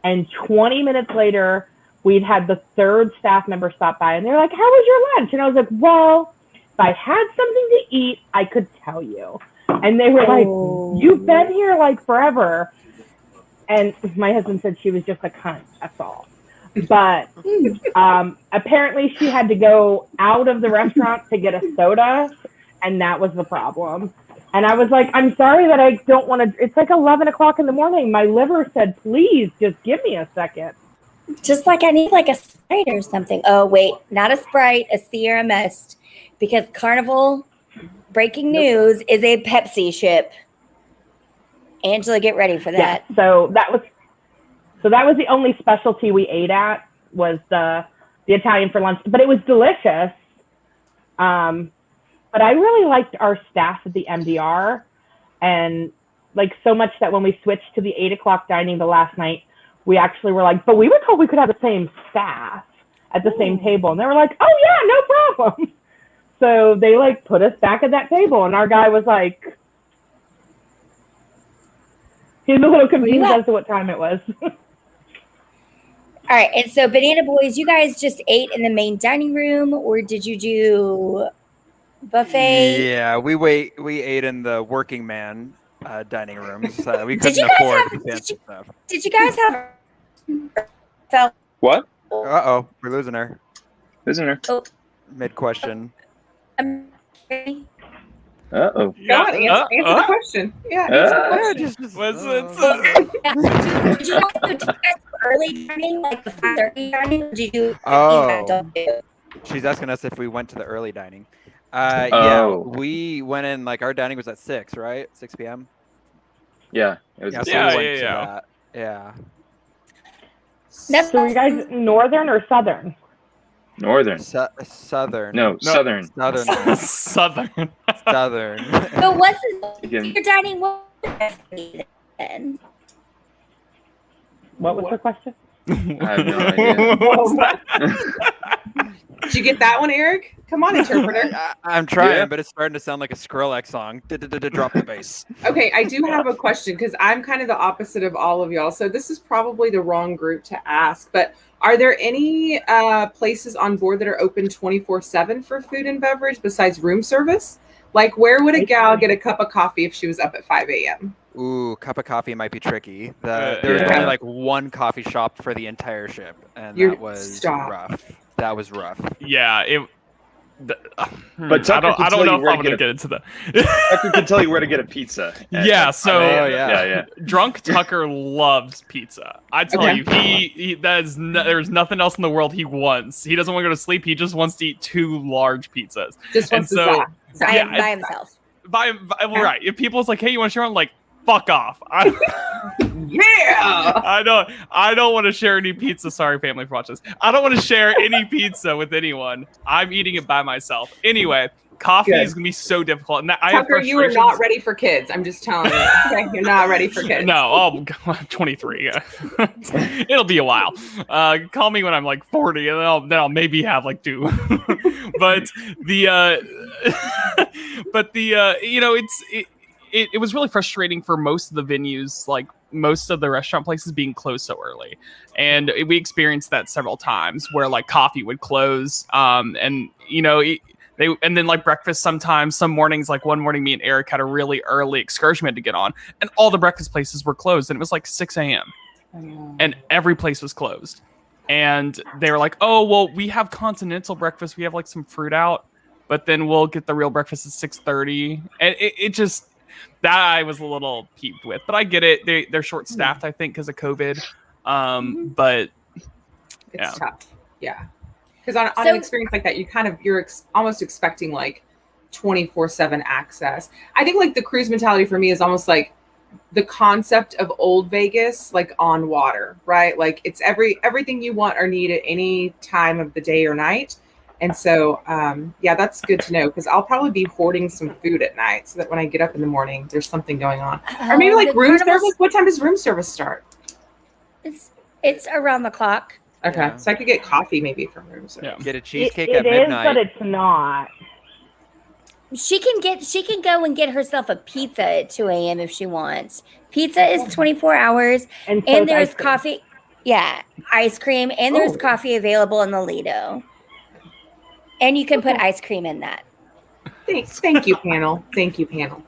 S3: And 20 minutes later, we'd had the third staff member stop by, and they're like, "How was your lunch?" And I was like, "Well, if I had something to eat, I could tell you." And they were like, "You've been here like forever." And my husband said she was just a cunt, that's all. But apparently she had to go out of the restaurant to get a soda, and that was the problem. And I was like, "I'm sorry that I don't want to." It's like 11 o'clock in the morning. My liver said, "Please, just give me a second."
S1: Just like I need like a Sprite or something. Oh, wait, not a Sprite, a Sierra Mist. Because Carnival, breaking news, is a Pepsi ship. Angela, get ready for that.
S3: Yeah, so that was the only specialty we ate at was the Italian for lunch. But it was delicious. But I really liked our staff at the MDR, and like so much that when we switched to the 8 o'clock dining the last night, we actually were like, but we were told we could have the same staff at the same table. And they were like, "Oh yeah, no problem." So they like put us back at that table, and our guy was like, he was a little confused as to what time it was.
S1: All right, and so Banana Boys, you guys just ate in the main dining room, or did you do buffet?
S5: Yeah, we ate in the working man dining rooms. We
S1: Did you
S5: couldn't
S1: guys
S5: afford
S1: have-
S5: the fancy stuff.
S1: Did you guys have
S4: What?
S5: Uh-oh, we're losing her
S4: Isn't there?
S5: mid-question.
S2: Come
S6: Yeah.
S2: on, answer the question. Yeah, answer the question.
S6: Was
S1: Did you also do early dining, like the 5:30 dining? Or did you
S5: Oh. She's asking us if we went to the early dining. Yeah, we went in, like, our dining was at 6, right? 6 p.m.
S4: Yeah. It was
S5: Yeah, so
S6: Yeah,
S5: we went to
S6: yeah.
S5: that. Yeah.
S3: So are you guys northern or southern?
S4: northern.
S5: Southern.
S4: No, southern.
S5: Southern.
S6: Southern.
S5: Southern.
S1: So what's
S4: Again.
S1: your dining then?
S3: What was her question?
S4: I have no idea.
S6: What was that?
S2: Did you get that one, Eric? Come on, interpreter.
S5: I'm trying,
S4: Yeah.
S5: but it's starting to sound like a Skrillex song. Drop the bass.
S2: Okay, I do have a question because I'm kind of the opposite of all of y'all. So this is probably the wrong group to ask, but are there any places on board that are open 24/7 for food and beverage besides room service? Like, where would a gal get a cup of coffee if she was up at 5 a.m.?
S5: Ooh, cup of coffee might be tricky. There's
S4: Yeah.
S5: only like one coffee shop for the entire ship, and that was rough. That was rough.
S6: Yeah,
S4: But Tucker
S6: I
S4: can
S6: don't
S4: tell
S6: know
S4: you
S6: if
S4: where
S6: I'm
S4: to
S6: gonna
S4: get
S6: get into that.
S4: Tucker can tell you where to get a pizza.
S6: Yeah, so
S4: yeah.
S6: Drunk Tucker loves pizza. I tell
S2: Okay.
S6: you, there's nothing else in the world he wants. He doesn't want to go to sleep. He just wants to eat 2 large pizzas.
S2: Just
S6: And
S2: wants to
S6: so-
S2: zap.
S6: Yeah,
S1: by himself.
S6: Right. If people's like, hey, you want to share? I'm like, fuck off.
S2: Yeah.
S6: I don't want to share any pizza. Sorry, family, for watching this. I don't want to share any pizza with anyone. I'm eating it by myself. Anyway, coffee
S2: Good.
S6: is gonna be so difficult. And I have
S2: Tucker, you are not
S6: frustrations.
S2: ready for kids. I'm just telling you. Okay, you're not ready for kids.
S6: No, I'm 23. It'll be a while. Call me when I'm like 40, and then I'll maybe have like 2. But it was really frustrating for most of the venues, like most of the restaurant places being closed so early, and we experienced that several times where like coffee would close, and and then like breakfast sometimes, some mornings, like one morning me and Eric had a really early excursion we had to get on, and all the breakfast places were closed, and it was like 6 a.m. and every place was closed. And they were like, oh, well, we have continental breakfast. We have like some fruit out, but then we'll get the real breakfast at 6:30. And it just, that I was a little peeved with, but I get it. They're short staffed, I think, because of COVID. But
S2: It's tough. Yeah. Because on an experience like that, you're almost expecting like 24/7 access. I think like the cruise mentality for me is almost like the concept of old Vegas, like on water, right? Like it's everything you want or need at any time of the day or night. And so, that's good to know because I'll probably be hoarding some food at night so that when I get up in the morning, there's something going on. Or maybe like room service. What time does room service start?
S1: It's around the clock.
S2: Okay,
S5: Yeah.
S2: so I could get coffee maybe from room service.
S6: Yeah.
S5: Get a cheesecake
S3: It
S5: at
S3: is,
S5: midnight.
S3: but it's not.
S1: She can go and get herself a pizza at 2 a.m. if she wants. Pizza is 24 hours,
S3: And, so
S1: and
S3: is
S1: there's
S3: ice cream.
S1: coffee. Yeah, ice cream, and there's
S2: Oh.
S1: coffee available in the Lido. And you can put ice cream in that.
S2: Thank you, panel. Thank you, panel.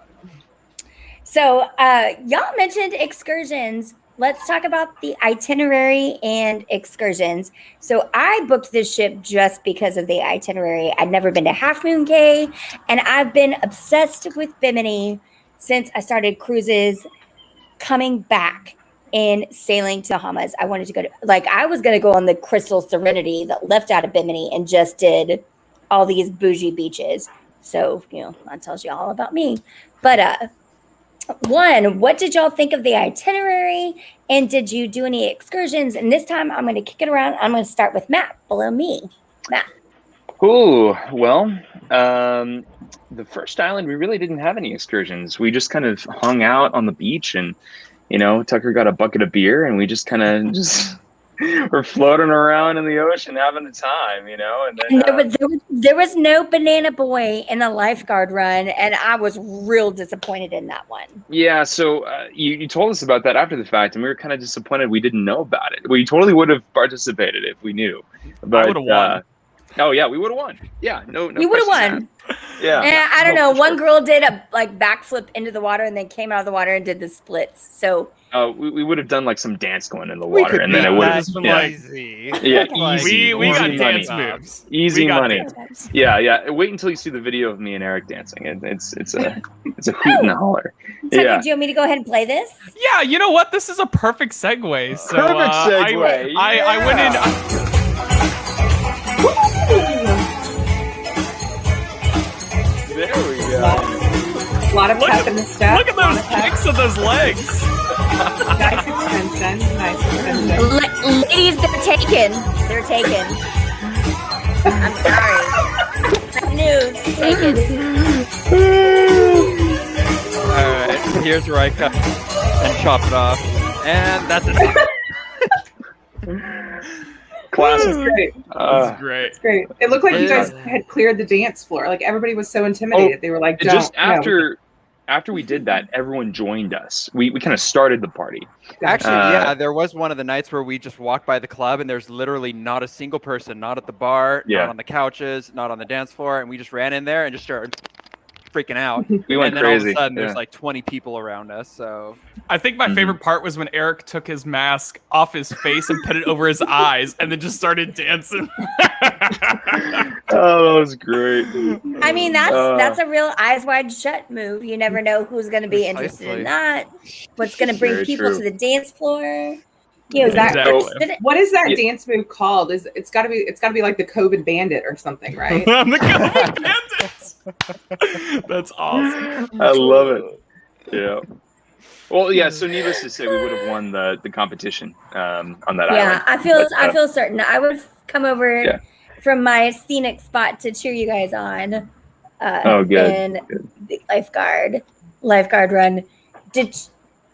S1: So, y'all mentioned excursions. Let's talk about the itinerary and excursions. So, I booked this ship just because of the itinerary. I'd never been to Half Moon Cay, and I've been obsessed with Bimini since I started cruises coming back and sailing to Bahamas. I wanted to I was going to go on the Crystal Serenity that left out of Bimini and just did all these bougie beaches. So, that tells you all about me. But, one, what did y'all think of the itinerary? And did you do any excursions? And this time I'm going to kick it around. I'm going to start with Matt below me. Matt.
S4: Ooh, well, the first island, we really didn't have any excursions. We just kind of hung out on the beach and, Tucker got a bucket of beer and we just kind of were floating around in the ocean having a time, and then
S1: There was no banana boy in the lifeguard run, and I was real disappointed in that one.
S4: Yeah, so you told us about that after the fact, and we were kind of disappointed we didn't know about it. We totally would have participated if we knew. But
S6: I would have won.
S4: Oh yeah, we would have won. Yeah, no,
S1: We would have
S4: questions
S1: won.
S4: asked. Yeah.
S1: And I don't
S4: No,
S1: know.
S4: for
S1: One
S4: sure.
S1: girl did a like backflip into the water and then came out of the water and did the splits. So
S4: We would have done like some dance going in the
S5: We
S4: water,
S5: could
S4: and then
S5: make
S4: it would have
S5: that
S6: just been
S4: yeah.
S6: like-
S5: easy.
S4: Yeah,
S5: Like,
S4: easy.
S6: We got
S4: Easy money.
S6: dance moves.
S4: Easy
S6: We got
S4: money.
S6: dance moves.
S4: Yeah. Wait until you see the video of me and Eric dancing. It's a hoot and a holler.
S1: Tucker,
S4: Yeah.
S1: do you want me to go ahead and play this?
S6: Yeah, you know what? This is a perfect segue. So,
S4: Perfect segue.
S6: I went in.
S4: There we go.
S2: A lot of
S6: Look
S2: pep in the step.
S6: Look at those kicks of those legs.
S2: Nice extension. Nice extension.
S1: Ladies, they're taken. They're taken. I'm sorry. Bad news. Taken.
S5: All right, here's where I cut and chop it off, and that's it.
S4: Classic.
S2: Great.
S6: That's great.
S2: It's great. It looked like you
S5: Yeah.
S2: guys had cleared the dance floor. Like everybody was so intimidated. They were like,
S4: And
S2: "Don't."
S4: just after we did that, everyone joined us. We kind of started the party.
S5: Actually,
S4: Uh,
S5: yeah, there was one of the nights where we just walked by the club and there's literally not a single person, not at the bar,
S4: Yeah.
S5: not on the couches, not on the dance floor, and we just ran in there and just started freaking out.
S4: We went
S5: and then
S4: crazy.
S5: all of a sudden, there's
S4: Yeah.
S5: like 20 people around us. So
S6: I think my favorite part was when Eric took his mask off his face and put it over his eyes and then just started dancing.
S4: Oh, that was great.
S1: I mean, that's a real eyes wide shut move. You never know who's going to be interested
S5: Precisely.
S1: in that. What's going to bring
S4: Very
S1: people
S4: true.
S1: to the dance floor? You know, that
S6: Exactly.
S2: What is that
S4: Yeah.
S2: dance move called? It's got to be like the COVID Bandit or something, right?
S6: I'm the COVID bandits. That's awesome.
S4: I love it. Yeah. Well, yeah. So, needless to say, we would have won the competition on that
S1: Yeah,
S4: island.
S1: I feel certain. I would come over
S4: Yeah.
S1: from my scenic spot to cheer you guys on.
S4: Oh, good,
S1: And the lifeguard run.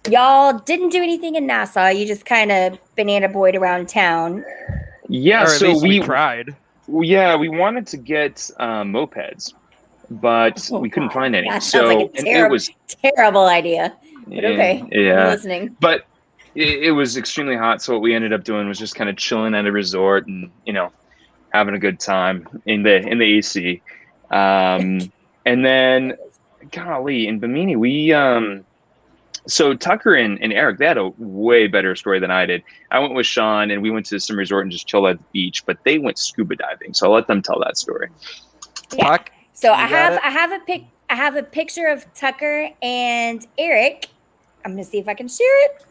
S1: Y'all didn't do anything in Nassau. You just kind of banana boyed around town.
S4: Yeah.
S5: or at
S4: So
S5: least we tried.
S4: we wanted to get mopeds, but we couldn't find any.
S1: That sounds
S4: So
S1: like a
S4: and it was
S1: terrible idea. But okay, I'm
S4: Yeah.
S1: listening.
S4: But it was extremely hot, so what we ended up doing was just kind of chilling at a resort and having a good time in the AC. And then, golly, in Bimini, we so Tucker and Eric, they had a way better story than I did. I went with Sean and we went to some resort and just chilled at the beach, but they went scuba diving, so I'll let them tell that story.
S1: Yeah.
S5: Tuck,
S1: So
S5: You
S1: I
S5: got
S1: have a picture of Tucker and Eric. I'm gonna see if I can share it.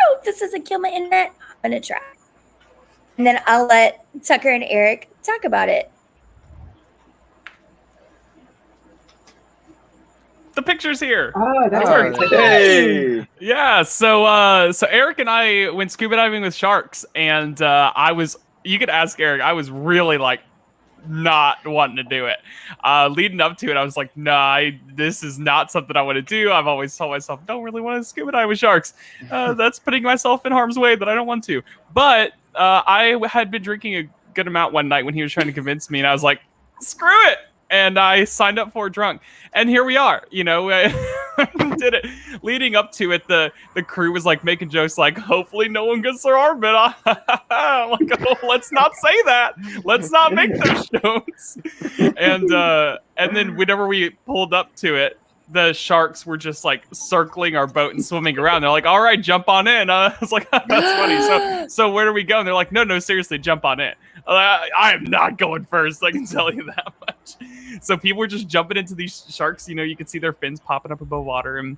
S1: Oh, this doesn't kill my internet. I'm gonna try. And then I'll let Tucker and Eric talk about it.
S6: The picture's here.
S2: Oh, that's
S5: Oh,
S2: very exciting.
S4: Hey,
S6: Yeah, so Eric and I went scuba diving with sharks, and you could ask Eric, I was really like not wanting to do it. Leading up to it, I was like, nah, this is not something I want to do. I've always told myself, don't really want to scuba dive with sharks. That's putting myself in harm's way that I don't want to. But I had been drinking a good amount one night when he was trying to convince me, and I was like, screw it. And I signed up for it drunk. And here we are, I did it. Leading up to it, the crew was like making jokes like, hopefully no one gets their arm bit off. I'm like, oh, let's not say that. Let's not make those jokes. And then whenever we pulled up to it, the sharks were just like circling our boat and swimming around. They're like, all right, jump on in. I was like, that's funny. So where do we go? And they're like, no, seriously, jump on in. I am not going first. I can tell you that much. So people were just jumping into these sharks. You could see their fins popping up above water, and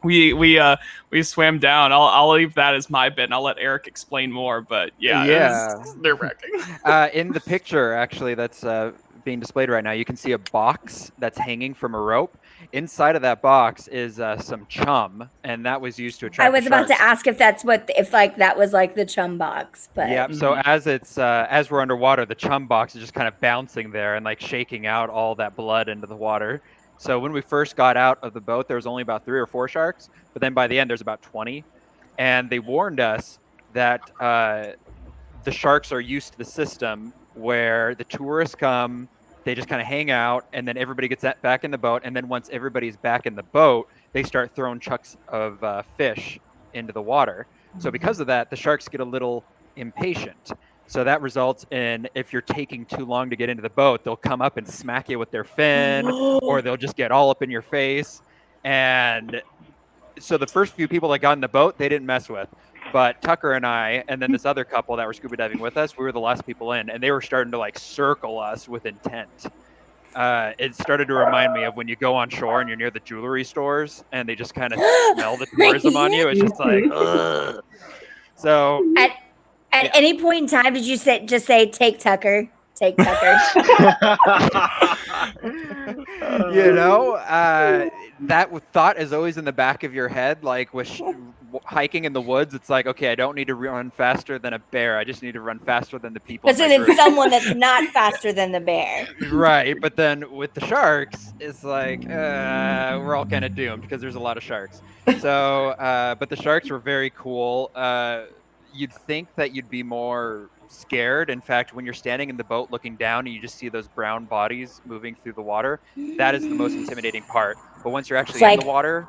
S6: we swam down. I'll leave that as my bit, and I'll let Eric explain more. But yeah, they're wrecking.
S5: in the picture, actually, that's being displayed right now, you can see a box that's hanging from a rope. Inside of that box is some chum, and that was used to attract.
S1: I was
S5: the
S1: about to
S5: sharks.
S1: ask if that was like the chum box, but
S5: Yep. So as we're underwater, the chum box is just kind of bouncing there and like shaking out all that blood into the water. So when we first got out of the boat, there was only about 3 or 4 sharks, but then by the end, there's about 20, and they warned us that the sharks are used to the system where the tourists come, they just kind of hang out, and then everybody gets back in the boat, and then once everybody's back in the boat, they start throwing chunks of fish into the water. So because of that, the sharks get a little impatient. So that results in, if you're taking too long to get into the boat, they'll come up and smack you with their fin, or they'll just get all up in your face. And so the first few people that got in the boat, they didn't mess with. But Tucker and I, and then this other couple that were scuba diving with us, we were the last people in, and they were starting to like circle us with intent. It started to remind me of when you go on shore and you're near the jewelry stores, and they just kind of smell the tourism on you. It's just like, ugh. So
S1: at any point in time, did you just say, take Tucker? Take Tucker.
S5: That thought is always in the back of your head. Like with hiking in the woods, it's like, okay, I don't need to run faster than a bear. I just need to run faster than the people.
S1: But so it's someone that's not faster than the bear.
S5: Right. But then with the sharks, it's like, we're all kind of doomed because there's a lot of sharks. So, but the sharks were very cool. You'd think that you'd be more scared. In fact, when you're standing in the boat looking down and you just see those brown bodies moving through the water, that is the most intimidating part. But once you're actually in the water,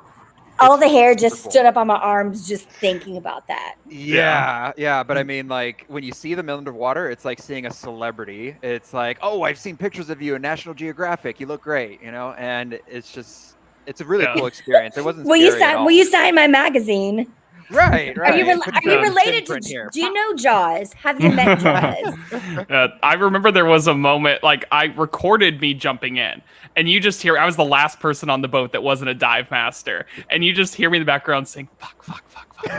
S1: all the hair just stood up on my arms just thinking about that.
S5: Yeah. But I mean, like when you see them underwater, it's like seeing a celebrity. It's like, oh, I've seen pictures of you in National Geographic. You look great, and it's a really cool experience. It wasn't scary at all.
S1: Will you sign my magazine?
S5: Right.
S1: Are you related to? Do you know Jaws? Have you met Jaws?
S6: I remember there was a moment, like I recorded me jumping in, and you just hear. I was the last person on the boat that wasn't a dive master, and you just hear me in the background saying "fuck, fuck, fuck, fuck,"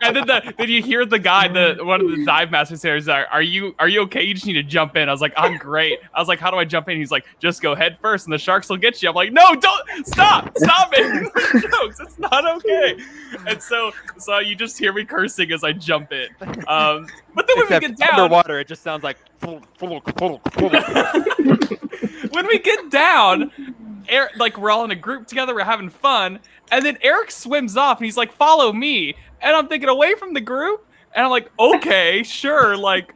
S6: and then you hear the guy, one of the dive masters says, "Are you okay? You just need to jump in." I was like, "I'm great." I was like, "How do I jump in?" He's like, "Just go head first, and the sharks will get you." I'm like, "No, don't stop making jokes. It's not okay." And so you just hear me cursing as I jump in. But then when we get down
S5: underwater, it just sounds like.
S6: When we get down, like we're all in a group together, we're having fun, and then Eric swims off and he's like, "Follow me," and I'm thinking away from the group, and I'm like, "Okay, sure," like.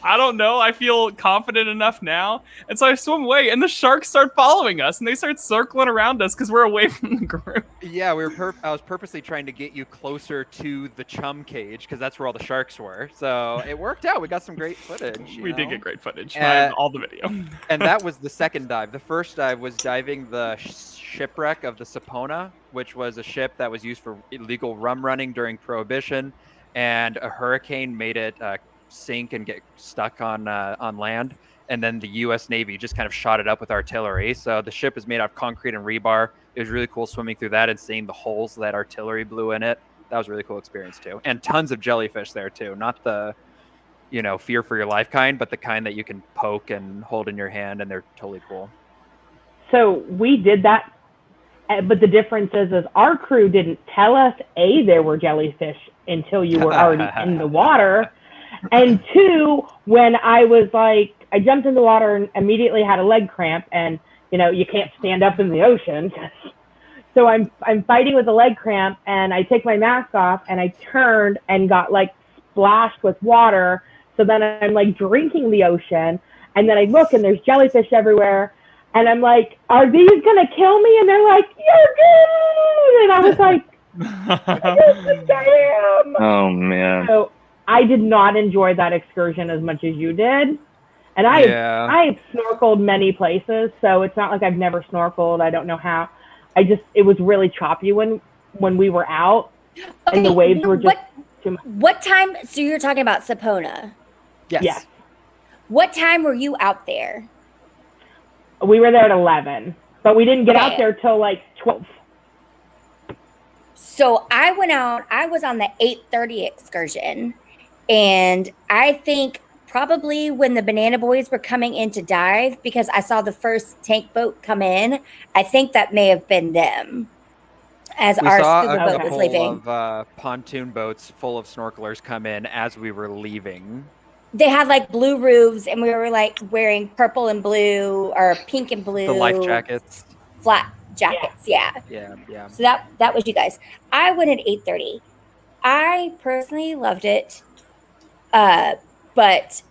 S6: I don't know. I feel confident enough now. And so I swim away, and the sharks start following us, and they start circling around us because we're away from the group.
S5: Yeah, I was purposely trying to get you closer to the chum cage because that's where all the sharks were. So it worked out. We got some great footage.
S6: We did get great footage. I have all the video.
S5: And that was the second dive. The first dive was diving the Shipwreck of the Sapona, which was a ship that was used for illegal rum running during Prohibition, and a hurricane made it sink and get stuck on land, and then the U.S. Navy just kind of shot it up with artillery. So the ship is made out of concrete and rebar. It was really cool swimming through that and seeing the holes that artillery blew in it. That was a really cool experience too, and tons of jellyfish there too. Not the fear for your life kind, but the kind that you can poke and hold in your hand, and they're totally cool.
S3: So we did that, but the difference is our crew didn't tell us there were jellyfish until you were already in the water. And two, when I jumped in the water and immediately had a leg cramp, and you can't stand up in the ocean. So I'm fighting with a leg cramp, and I take my mask off, and I turned and got like splashed with water. So then I'm like drinking the ocean, and then I look and there's jellyfish everywhere, and I'm like, "Are these gonna kill me?" And they're like, "You're good," and I was like, "Yes, I am."
S4: Oh man.
S3: So I did not enjoy that excursion as much as you did. And I have snorkeled many places, so it's not like I've never snorkeled. I don't know how. It was really choppy when we were out, and the waves were just too much.
S1: What time? So you're talking about Sapona.
S3: Yes.
S1: What time were you out there?
S3: We were there at 11, but we didn't get out there till like 12.
S1: So I went out. I was on the 8:30 excursion. And I think probably when the Banana Boys were coming in to dive, because I saw the first tank boat come in, I think that may have been them as our scuba boat was leaving.
S5: We saw a couple of pontoon boats full of snorkelers come in as we were leaving.
S1: They had like blue roofs, and we were like wearing purple and blue or pink and blue.
S5: The life jackets.
S1: Flat jackets, yeah. So that was you guys. I went at 8:30. I personally loved it. But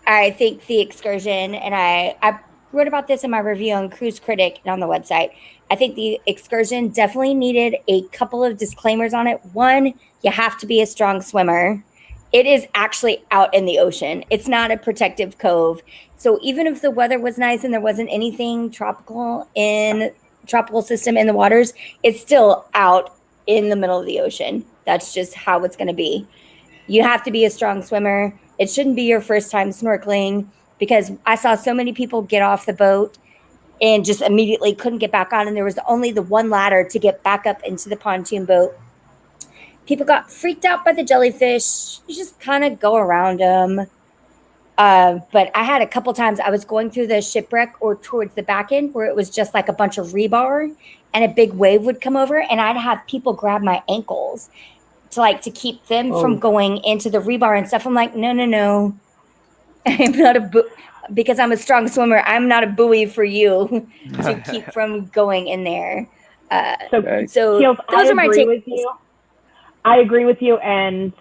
S1: I think the excursion, and I wrote about this in my review on Cruise Critic and on the website. I think the excursion definitely needed a couple of disclaimers on it. One, you have to be a strong swimmer it is actually out in the ocean. It's not a protective cove. So even if the weather was nice and there wasn't anything tropical system in the waters, it's still out in the middle of the ocean. That's just how it's going to be. You have to be a strong swimmer. It shouldn't be your first time snorkeling, because I saw so many people get off the boat and just immediately couldn't get back on. And there was only the one ladder to get back up into the pontoon boat. People got freaked out by the jellyfish. You just kind of go around them. But I had a couple times I was going through the shipwreck or towards the back end where it was just like a bunch of rebar and a big wave would come over, and I'd have people grab my ankles to keep them from going into the rebar and stuff. I'm like, no. I'm not because I'm a strong swimmer. I'm not a buoy for you to keep from going in there. So
S3: Keels,
S1: those are my
S3: agree with you. I agree with you. And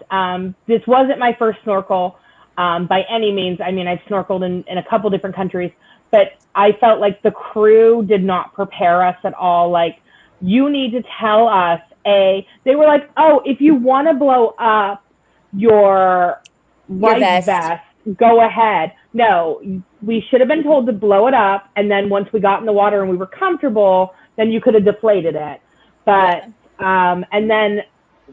S3: this wasn't my first snorkel by any means. I mean, I've snorkeled in a couple different countries, but I felt like the crew did not prepare us at all. Like, you need to tell us, they were like, oh, if you want to blow up your life vest, go ahead. No, we should have been told to blow it up, and then once we got in the water and we were comfortable, then you could have deflated it. But and then,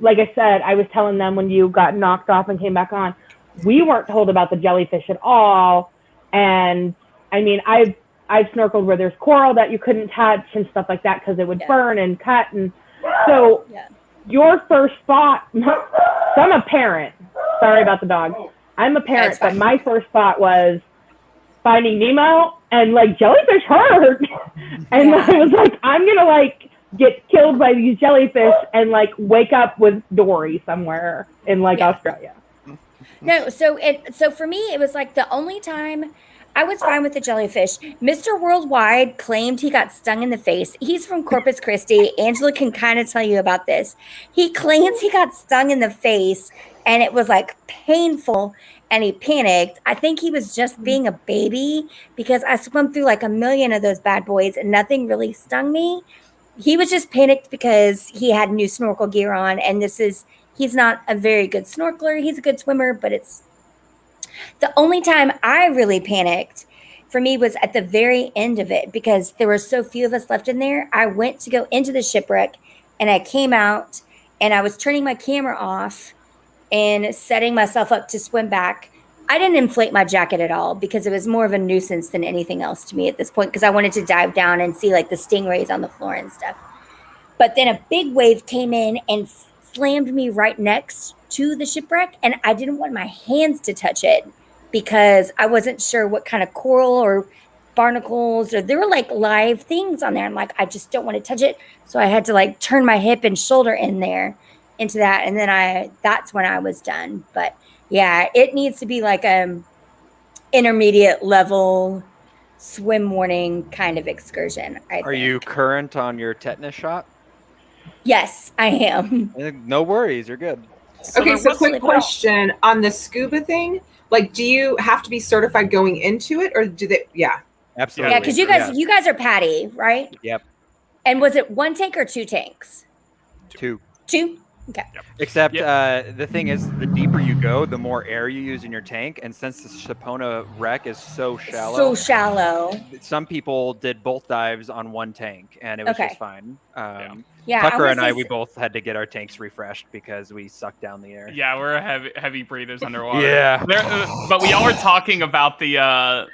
S3: like I said, I was telling them when you got knocked off and came back on, we weren't told about the jellyfish at all. And I mean, I've snorkeled where there's coral that you couldn't touch and stuff like that because it would burn and cut. And so your first thought, so I'm a parent. Sorry about the dog. I'm a parent, but my first thought was Finding Nemo and like, jellyfish hurt. And I was like, I'm going to like get killed by these jellyfish and like wake up with Dory somewhere in like Australia.
S1: No, so for me, it was like the only time I was fine with the jellyfish. Mr. Worldwide claimed he got stung in the face. He's from Corpus Christi. Angela can kind of tell you about this. He claims he got stung in the face and it was like painful and he panicked. I think he was just being a baby because I swam through like a million of those bad boys and nothing really stung me. He was just panicked because he had new snorkel gear on, and he's not a very good snorkeler. He's a good swimmer, but it's the only time I really panicked for me was at the very end of it because there were so few of us left in there. I went to go into the shipwreck and I came out and I was turning my camera off and setting myself up to swim back. I didn't inflate my jacket at all because it was more of a nuisance than anything else to me at this point because I wanted to dive down and see like the stingrays on the floor and stuff. But then a big wave came in and slammed me right next to the shipwreck, and I didn't want my hands to touch it because I wasn't sure what kind of coral or barnacles, or there were like live things on there. I'm like, I just don't want to touch it. So I had to like turn my hip and shoulder in there into that. And then that's when I was done. But yeah, it needs to be like intermediate level swim warning kind of excursion.
S5: Are you current on your tetanus shot?
S1: Yes, I am.
S5: No worries, you're good.
S2: Okay, so quick question on the scuba thing. Like, do you have to be certified going into it, or do they? Yeah,
S5: absolutely.
S1: Yeah, because you guys are PADI, right?
S5: Yep.
S1: And was it 1 tank or 2 tanks?
S5: Two.
S1: Okay.
S6: Yep.
S5: Except the thing is, the deeper you go, the more air you use in your tank. And since the Sapona wreck is so shallow, some people did both dives on 1 tank, and it was just fine. Tucker and I, we both had to get our tanks refreshed because we sucked down the air.
S6: Yeah, we're heavy breathers underwater.
S5: Yeah.
S6: But we all were talking about the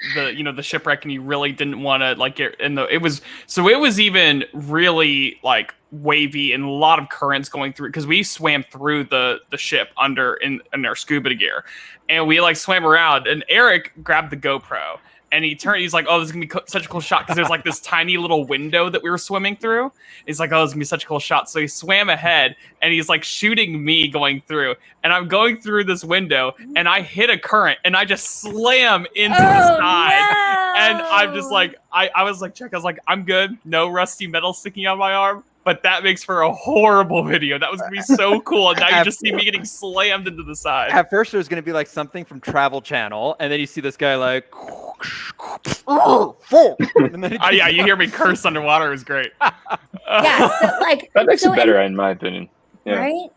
S6: shipwreck, and you really didn't want to like get in it was even really like wavy and a lot of currents going through because we swam through the ship under in our scuba gear, and we like swam around, and Eric grabbed the GoPro and he's like, oh, this is gonna be such a cool shot because there's like this tiny little window that we were swimming through. He's like, oh, this is gonna be such a cool shot. So he swam ahead and he's like shooting me going through, and I'm going through this window and I hit a current and I just slam into the side.
S1: No.
S6: And I'm just like, I was like, check, I was like, I'm good, no rusty metal sticking out my arm. But that makes for a horrible video. That was going to be so cool. And now you just see me getting slammed into the side.
S5: At first, it was going to be like something from Travel Channel. And then you see this guy like...
S6: and then yeah, you hear me curse underwater. It was great.
S1: Yeah, so like...
S4: That makes it better, in my opinion. Yeah.
S1: Right?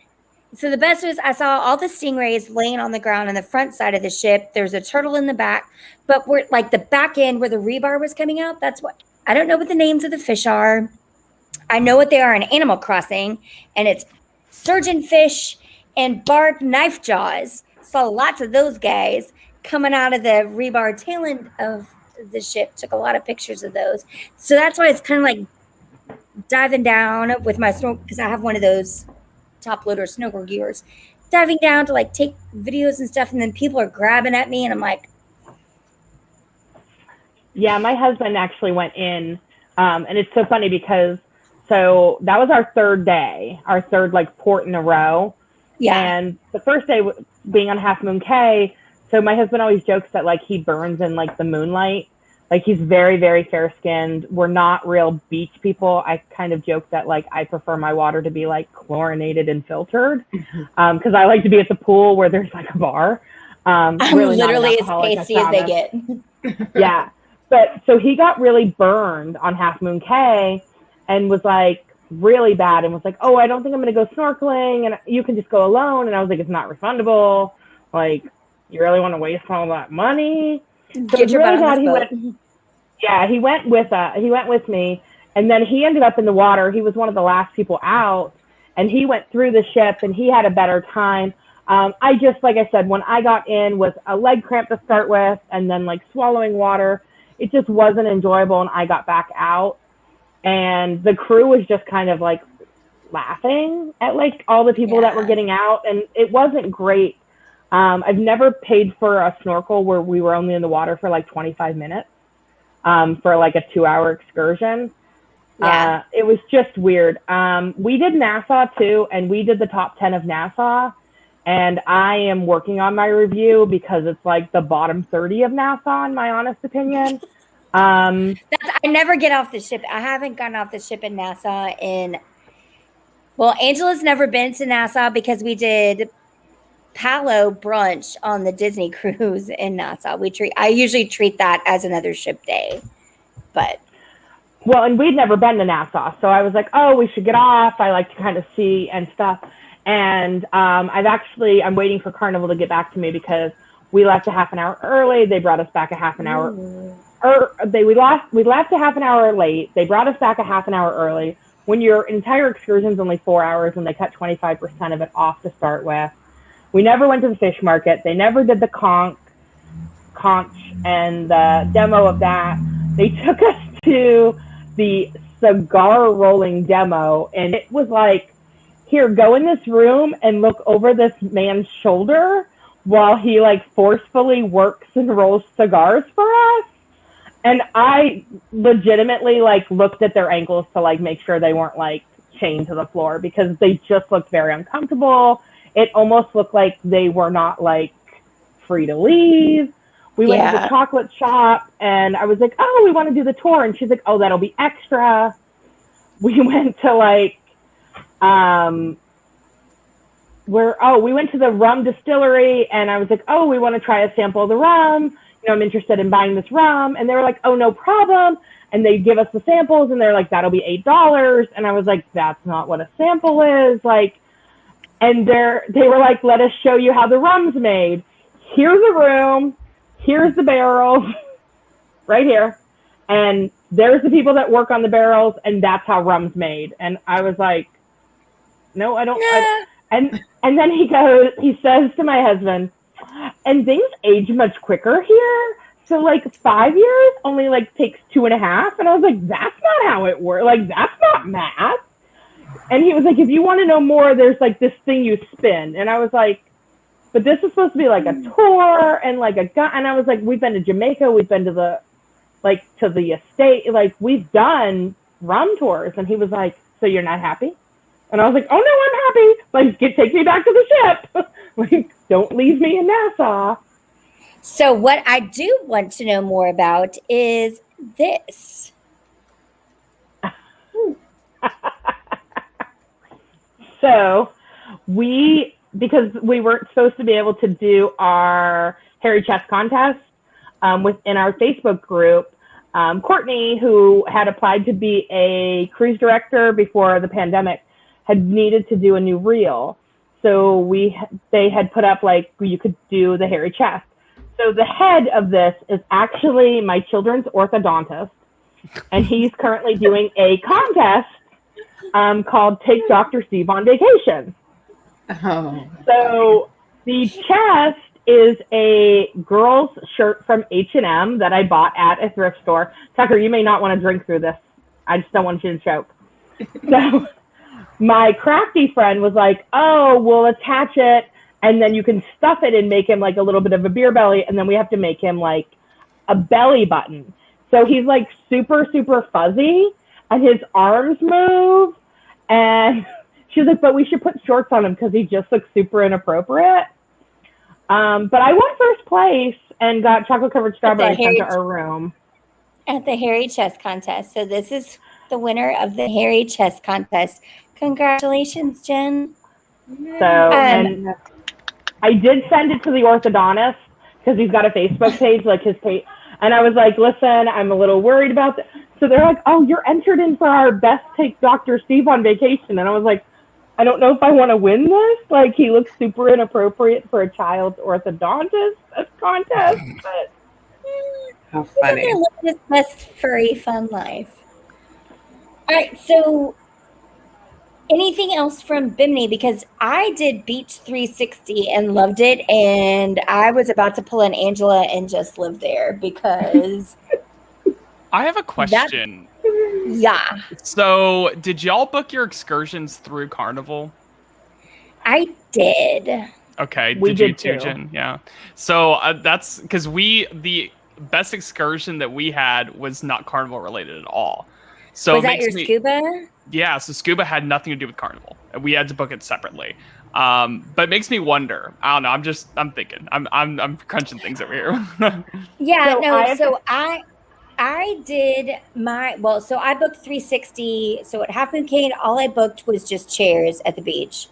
S1: So the best was I saw all the stingrays laying on the ground on the front side of the ship. There's a turtle in the back, but we're like the back end where the rebar was coming out. That's what I don't know what the names of the fish are. I know what they are in Animal Crossing, and it's surgeonfish and barred knife jaws. Saw lots of those guys coming out of the rebar tail end of the ship. Took a lot of pictures of those. So that's why it's kind of like diving down with my snorkel, because I have one of those top loader snorkel gears, diving down to like take videos and stuff, and then people are grabbing at me, and I'm like,
S3: yeah, my husband actually went in, and it's so funny because so that was our third day, our third like port in a row.
S1: yeah,
S3: And the first day being on Half Moon Cay, so my husband always jokes that like he burns in like the moonlight. Like he's very, very fair skinned. We're not real beach people. I kind of joke that like I prefer my water to be like chlorinated and filtered because I like to be at the pool where there's like a bar.
S1: I'm
S3: really
S1: literally as
S3: non-alcoholic, I
S1: pasty as they
S3: promise.
S1: get.
S3: Yeah. But so he got really burned on Half Moon Cay and was like really bad and was like, oh, I don't think I'm going to go snorkeling and you can just go alone. And I was like, it's not refundable. Like, you really want to waste all that money? So
S1: Get your
S3: really
S1: butt on
S3: bad.
S1: this boat.
S3: He went with me, and then he ended up in the water. He was one of the last people out, and he went through the ship, and he had a better time. I just, like I said, when I got in with a leg cramp to start with, and then like swallowing water, it just wasn't enjoyable, and I got back out, and the crew was just kind of like laughing at like all the people that were getting out, and it wasn't great. I've never paid for a snorkel where we were only in the water for like 25 minutes for like a 2-hour excursion.
S1: Yeah.
S3: It was just weird. We did Nassau too, and we did the top 10 of Nassau. And I am working on my review because it's like the bottom 30 of Nassau, in my honest opinion.
S1: I never get off the ship. I haven't gotten off the ship in Nassau well, Angela's never been to Nassau because we did Palo brunch on the Disney cruise in Nassau. I usually treat that as another ship day, but
S3: well, and we'd never been to Nassau, so I was like, oh, we should get off. I like to kind of see and stuff. And I'm waiting for Carnival to get back to me because we left a half an hour early. They brought us back a half an hour. We left a half an hour late. They brought us back a half an hour early. When your entire excursion is only 4 hours and they cut 25% of it off to start with. We never went to the fish market. They never did the conch and the demo of that. They took us to the cigar rolling demo, and it was like, here, go in this room and look over this man's shoulder while he like forcefully works and rolls cigars for us. And I legitimately like looked at their ankles to like make sure they weren't like chained to the floor because they just looked very uncomfortable. It almost looked like they were not like free to leave. We went to the chocolate shop and I was like, oh, we want to do the tour. And she's like, oh, that'll be extra. We went to like, we went to the rum distillery and I was like, oh, we want to try a sample of the rum. You know, I'm interested in buying this rum. And they were like, oh, no problem. And they give us the samples and they're like, that'll be $8. And I was like, that's not what a sample is. Like, and they were like, let us show you how the rum's made. Here's a room. Here's the barrels right here. And there's the people that work on the barrels. And that's how rum's made. And I was like, no, I don't. And then he says to my husband, and things age much quicker here. So like 5 years only like takes 2.5. And I was like, that's not how it works. Like, that's not math. And he was like, if you want to know more, there's like this thing you spin. And I was like, but this is supposed to be like a tour and like and I was like, we've been to Jamaica. We've been to the estate. Like, we've done rum tours. And he was like, so you're not happy? And I was like, oh no, I'm happy. Like, take me back to the ship. Like, don't leave me in Nassau.
S1: So what I do want to know more about is this.
S3: So because we weren't supposed to be able to do our Hairy Chest contest within our Facebook group, Courtney, who had applied to be a cruise director before the pandemic, had needed to do a new reel. So they had put up like you could do the hairy chest. So the head of this is actually my children's orthodontist, and he's currently doing a contest called Take Dr. Steve on Vacation.
S2: Oh.
S3: So the chest is a girl's shirt from H&M that I bought at a thrift store. Tucker, you may not want to drink through this. I just don't want you to choke. So my crafty friend was like, oh, we'll attach it, and then you can stuff it and make him like a little bit of a beer belly, and then we have to make him like a belly button. So he's like super, super fuzzy, and his arms move, and she's like, but we should put shorts on him because he just looks super inappropriate. But I won first place and got chocolate-covered strawberries sent to our room.
S1: At the hairy chest contest. So this is the winner of the hairy chest contest. Congratulations, Jen.
S3: So and I did send it to the orthodontist because he's got a Facebook page, like his page. And I was like, listen, I'm a little worried about that. So they're like, oh, you're entered in for our best Take Dr. Steve on Vacation. And I was like, I don't know if I want to win this. Like, he looks super inappropriate for a child's orthodontist contest. But
S2: How funny.
S1: Live his best furry fun life. All right, so anything else from Bimini? Because I did Beach 360 and loved it, and I was about to pull an Angela and just live there because
S6: I have a question.
S1: yeah,
S6: So, did y'all book your excursions through Carnival?
S1: I did.
S6: Okay,
S3: We
S6: did you
S3: did
S6: too,
S3: too.
S6: Jen? Yeah. So that's because the best excursion that we had was not Carnival related at all. So
S1: Was
S6: it
S1: that
S6: makes
S1: your scuba?
S6: Yeah, so scuba had nothing to do with Carnival. We had to book it separately. But it makes me wonder. I don't know. I'm thinking. I'm crunching things over here.
S1: Yeah,
S3: So
S1: no. So I did so I booked 360. So at Half Moon Cay, all I booked was just chairs at the beach.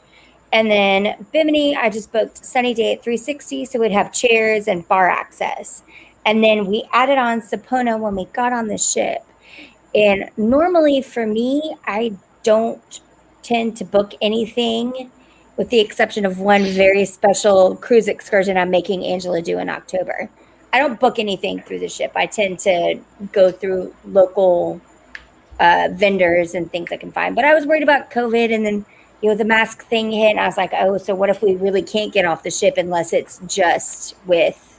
S1: And then Bimini, I just booked Sunny Day at 360. So we'd have chairs and bar access. And then we added on Sapona when we got on the ship. And normally for me, I don't tend to book anything with the exception of one very special cruise excursion I'm making Angela do in October. I don't book anything through the ship. I tend to go through local vendors and things I can find. But I was worried about COVID, and then the mask thing hit, and I was like, oh, so what if we really can't get off the ship unless it's just with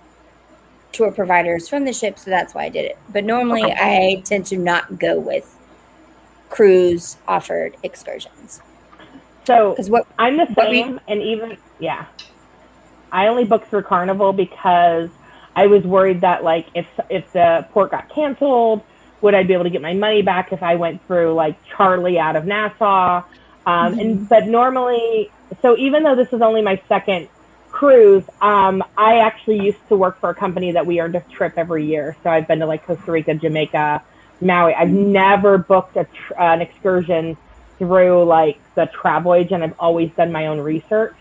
S1: tour providers from the ship? So that's why I did it. But normally I tend to not go with cruise offered excursions.
S3: So
S1: what
S3: I'm the same, and even I only booked through Carnival because I was worried that like if the port got canceled, would I be able to get my money back if I went through like Charlie out of Nassau? But normally, so even though this is only my second cruise, I actually used to work for a company that we earned a trip every year. So I've been to like Costa Rica, Jamaica, Maui. I've never booked an excursion through like the travel agent. I've always done my own research,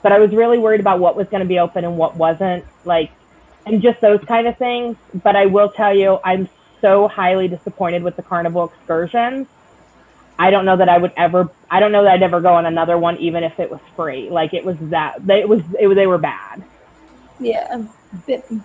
S3: but I was really worried about what was going to be open and what wasn't, like, and just those kind of things. But I will tell you, I'm so highly disappointed with the Carnival excursions. I don't know that I'd ever go on another one, even if it was free. Like they were bad.
S1: Yeah.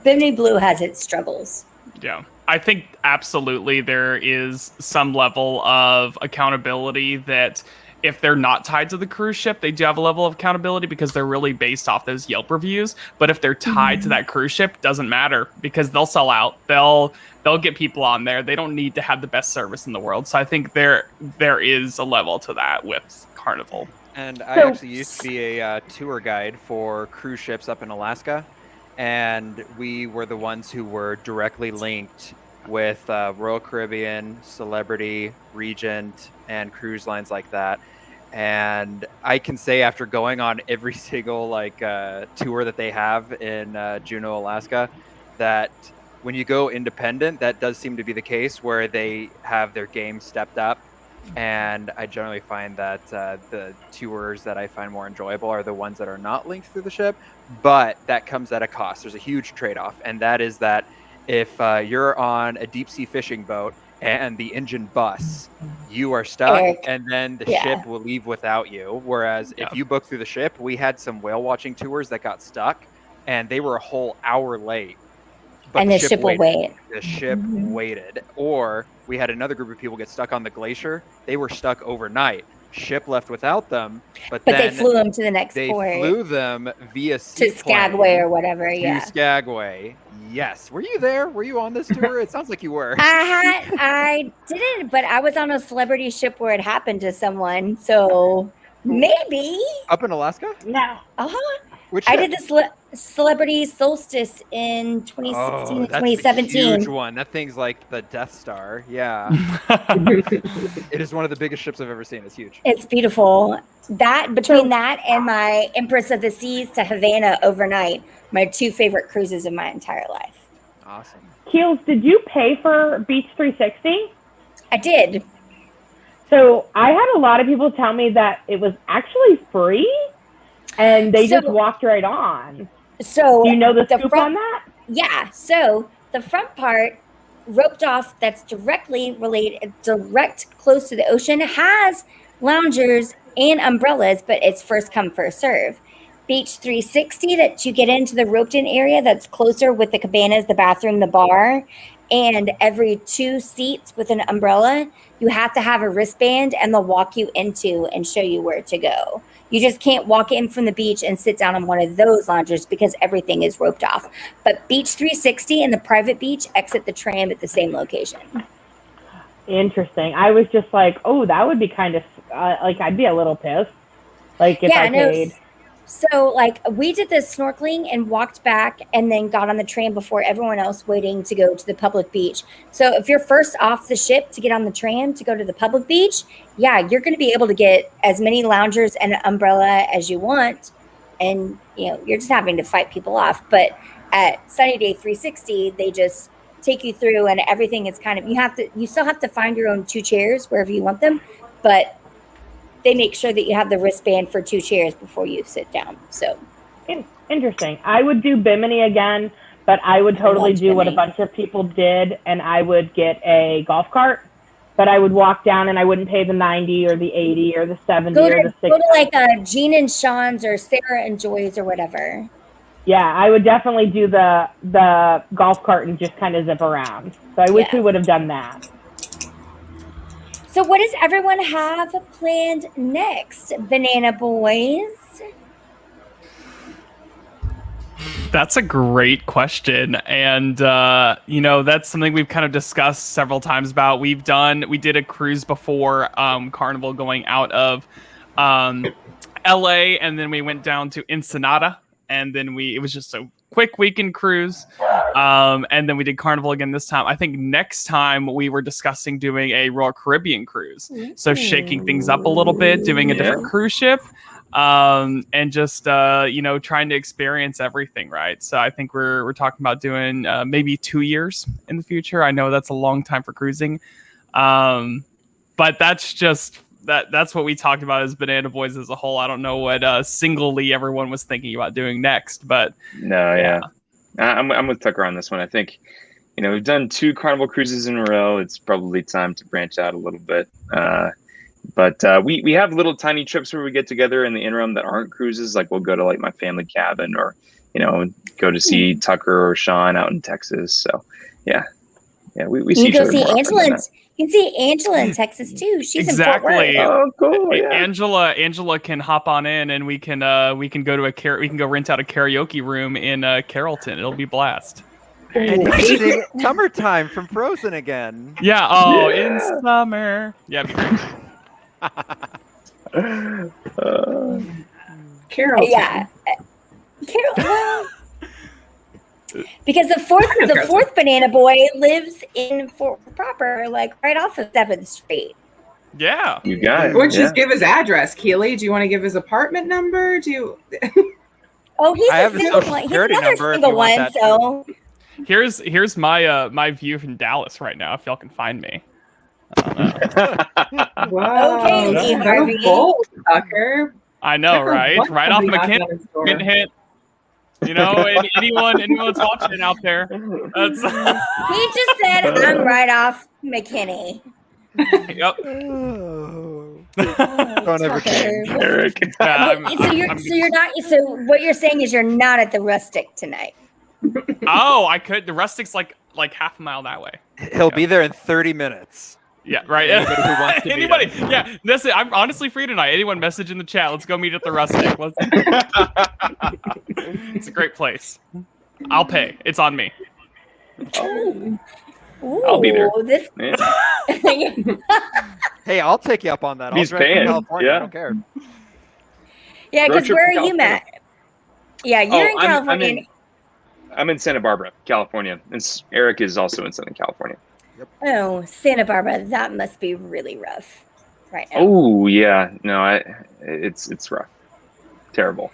S1: Bimini Blue has its struggles.
S6: Yeah. I think absolutely there is some level of accountability that if they're not tied to the cruise ship, they do have a level of accountability because they're really based off those Yelp reviews. But if they're tied to that cruise ship, doesn't matter because they'll sell out. They'll get people on there. They don't need to have the best service in the world. So I think there is a level to that with Carnival.
S5: And I actually used to be a tour guide for cruise ships up in Alaska. And we were the ones who were directly linked with Royal Caribbean, Celebrity, Regent, and cruise lines like that. And I can say after going on every single tour that they have in Juneau, Alaska, that when you go independent, that does seem to be the case where they have their game stepped up. And I generally find that the tours that I find more enjoyable are the ones that are not linked through the ship, but that comes at a cost. There's a huge trade-off, and that is that if you're on a deep sea fishing boat and the engine busts, you are stuck,
S1: Eric.
S5: and then the
S1: Yeah.
S5: ship will leave without you. Whereas if you book through the ship, we had some whale watching tours that got stuck, and they were a whole hour late. But
S1: And the ship will wait.
S5: The ship waited. Or we had another group of people get stuck on the glacier. They were stuck overnight. Ship left without them, but
S1: But
S5: then
S1: they flew them to the next
S5: they
S1: port.
S5: flew them via
S1: To
S5: seaplane
S1: Skagway or whatever,
S5: to
S1: yeah.
S5: Skagway. Yes. Were you there? Were you on this tour? It sounds like you were.
S1: I didn't, but I was on a celebrity ship where it happened to someone, so maybe.
S5: Up in Alaska?
S3: No.
S5: Which
S1: I
S5: ship?
S1: did the celebrity solstice in 2016 and
S5: that's
S1: 2017.
S5: a huge one. That thing's like the Death Star. Yeah. It is one of the biggest ships I've ever seen. It's huge.
S1: It's beautiful. That between that and my Empress of the Seas to Havana overnight, my 2 favorite cruises of my entire life.
S5: Awesome.
S3: Keels, did you pay for Beach 360?
S1: I did.
S3: So I had a lot of people tell me that it was actually free, and they just walked right on.
S1: So
S3: do you know the scoop
S1: front,
S3: on that?
S1: Yeah. So the front part, roped off, that's directly related, close to the ocean, has loungers and umbrellas, but it's first come, first serve. Beach 360, that you get into the roped in area that's closer with the cabanas, the bathroom, the bar, and every 2 seats with an umbrella, you have to have a wristband, and they'll walk you into and show you where to go. You just can't walk in from the beach and sit down on one of those loungers because everything is roped off. But Beach 360 and the private beach exit the tram at the same location.
S3: Interesting. I was just like, oh, that would be kind of like, I'd be a little pissed. Like if I paid.
S1: So like we did the snorkeling and walked back and then got on the tram before everyone else waiting to go to the public beach. So if you're first off the ship to get on the tram to go to the public beach, yeah, you're going to be able to get as many loungers and an umbrella as you want. And, you know, you're just having to fight people off. But at Sunny Day 360, they just take you through and everything is kind of, you still have to find your own 2 chairs wherever you want them. But they make sure that you have the wristband for 2 chairs before you sit down. So
S3: interesting. I would do Bimini again, but I would totally do what a bunch of people did, and I would get a golf cart. But I would walk down, and I wouldn't pay the 90 or the 80 or the 70 or the 60.
S1: Go to like Jean and Sean's or Sarah and Joy's or whatever.
S3: Yeah, I would definitely do the golf cart and just kind of zip around. So I wish we would have done that.
S1: So what does everyone have planned next, Banana Boys?
S6: That's a great question. And, you know, that's something we've kind of discussed several times about. We did a cruise before Carnival going out of LA, and then we went down to Ensenada, and then it was just a quick weekend cruise. And then we did Carnival again this time. I think next time we were discussing doing a Royal Caribbean cruise. So shaking things up a little bit, doing a different cruise ship, and just, you know, trying to experience everything, right? So I think we're talking about doing maybe 2 years in the future. I know that's a long time for cruising. But that's just... That's what we talked about as Banana Boys as a whole. I don't know what singly everyone was thinking about doing next, but
S4: I'm with Tucker on this one. I think, you know, we've done 2 Carnival cruises in a row. It's probably time to branch out a little bit. But we have little tiny trips where we get together in the interim that aren't cruises. Like we'll go to like my family cabin, or, you know, go to see Tucker or Sean out in Texas. So we see each other more often than that.
S1: You can see Angela in Texas too. She's
S6: exactly.
S1: in Fort
S4: Worth. Oh, cool! Yeah.
S6: Angela can hop on in, and we can go rent out a karaoke room in Carrollton. It'll be blast.
S5: And you can sing "Summertime" from Frozen again.
S6: Yeah. Oh, in summer. Yeah, it'd be
S2: great. Carrollton.
S1: Yeah. Carrollton. Because the fourth Banana Boy lives in Fort Worth proper, like right off of 7th Street.
S6: Yeah.
S4: You got it.
S2: Why don't you just give his address, Keely? Do you want to give his apartment number?
S1: Oh, he's
S5: a single one. He's another single one,
S1: so
S6: here's my my view from Dallas right now, if y'all can find me.
S2: Wow.
S1: Okay, Harvey.
S2: Bold, Tucker.
S6: I know, right? Right off McKinney. Getting hit. You know, anyone's watching out there. That's...
S1: He just said, I'm right off McKinney.
S6: Yep.
S5: Don't ever change.
S4: Eric.
S1: So what you're saying is you're not at the Rustic tonight.
S6: Oh, I could. The Rustic's like half a mile that way.
S5: He'll be there in 30 minutes.
S6: Yeah, right.
S5: Anybody who wants to meet
S6: Anybody?
S5: him.
S6: Yeah, that's it. I'm honestly free tonight. Anyone message in the chat. Let's go meet at the Rustic. It's a great place. I'll pay. It's on me.
S1: Ooh,
S4: I'll be there.
S1: This
S4: Yeah.
S5: Hey, I'll take you up on that. I'll
S4: He's
S5: drive from
S4: paying.
S5: California.
S4: Yeah.
S5: I don't care.
S1: yeah,
S4: Road
S1: because
S4: trip
S1: where
S4: to
S1: are you,
S4: California.
S1: Matt? Yeah, you're in
S4: I'm
S1: California.
S4: I'm in Santa Barbara, California. And Eric is also in Southern California.
S1: Oh, Santa Barbara. That must be really rough right now.
S4: Oh yeah, no, it's rough, terrible.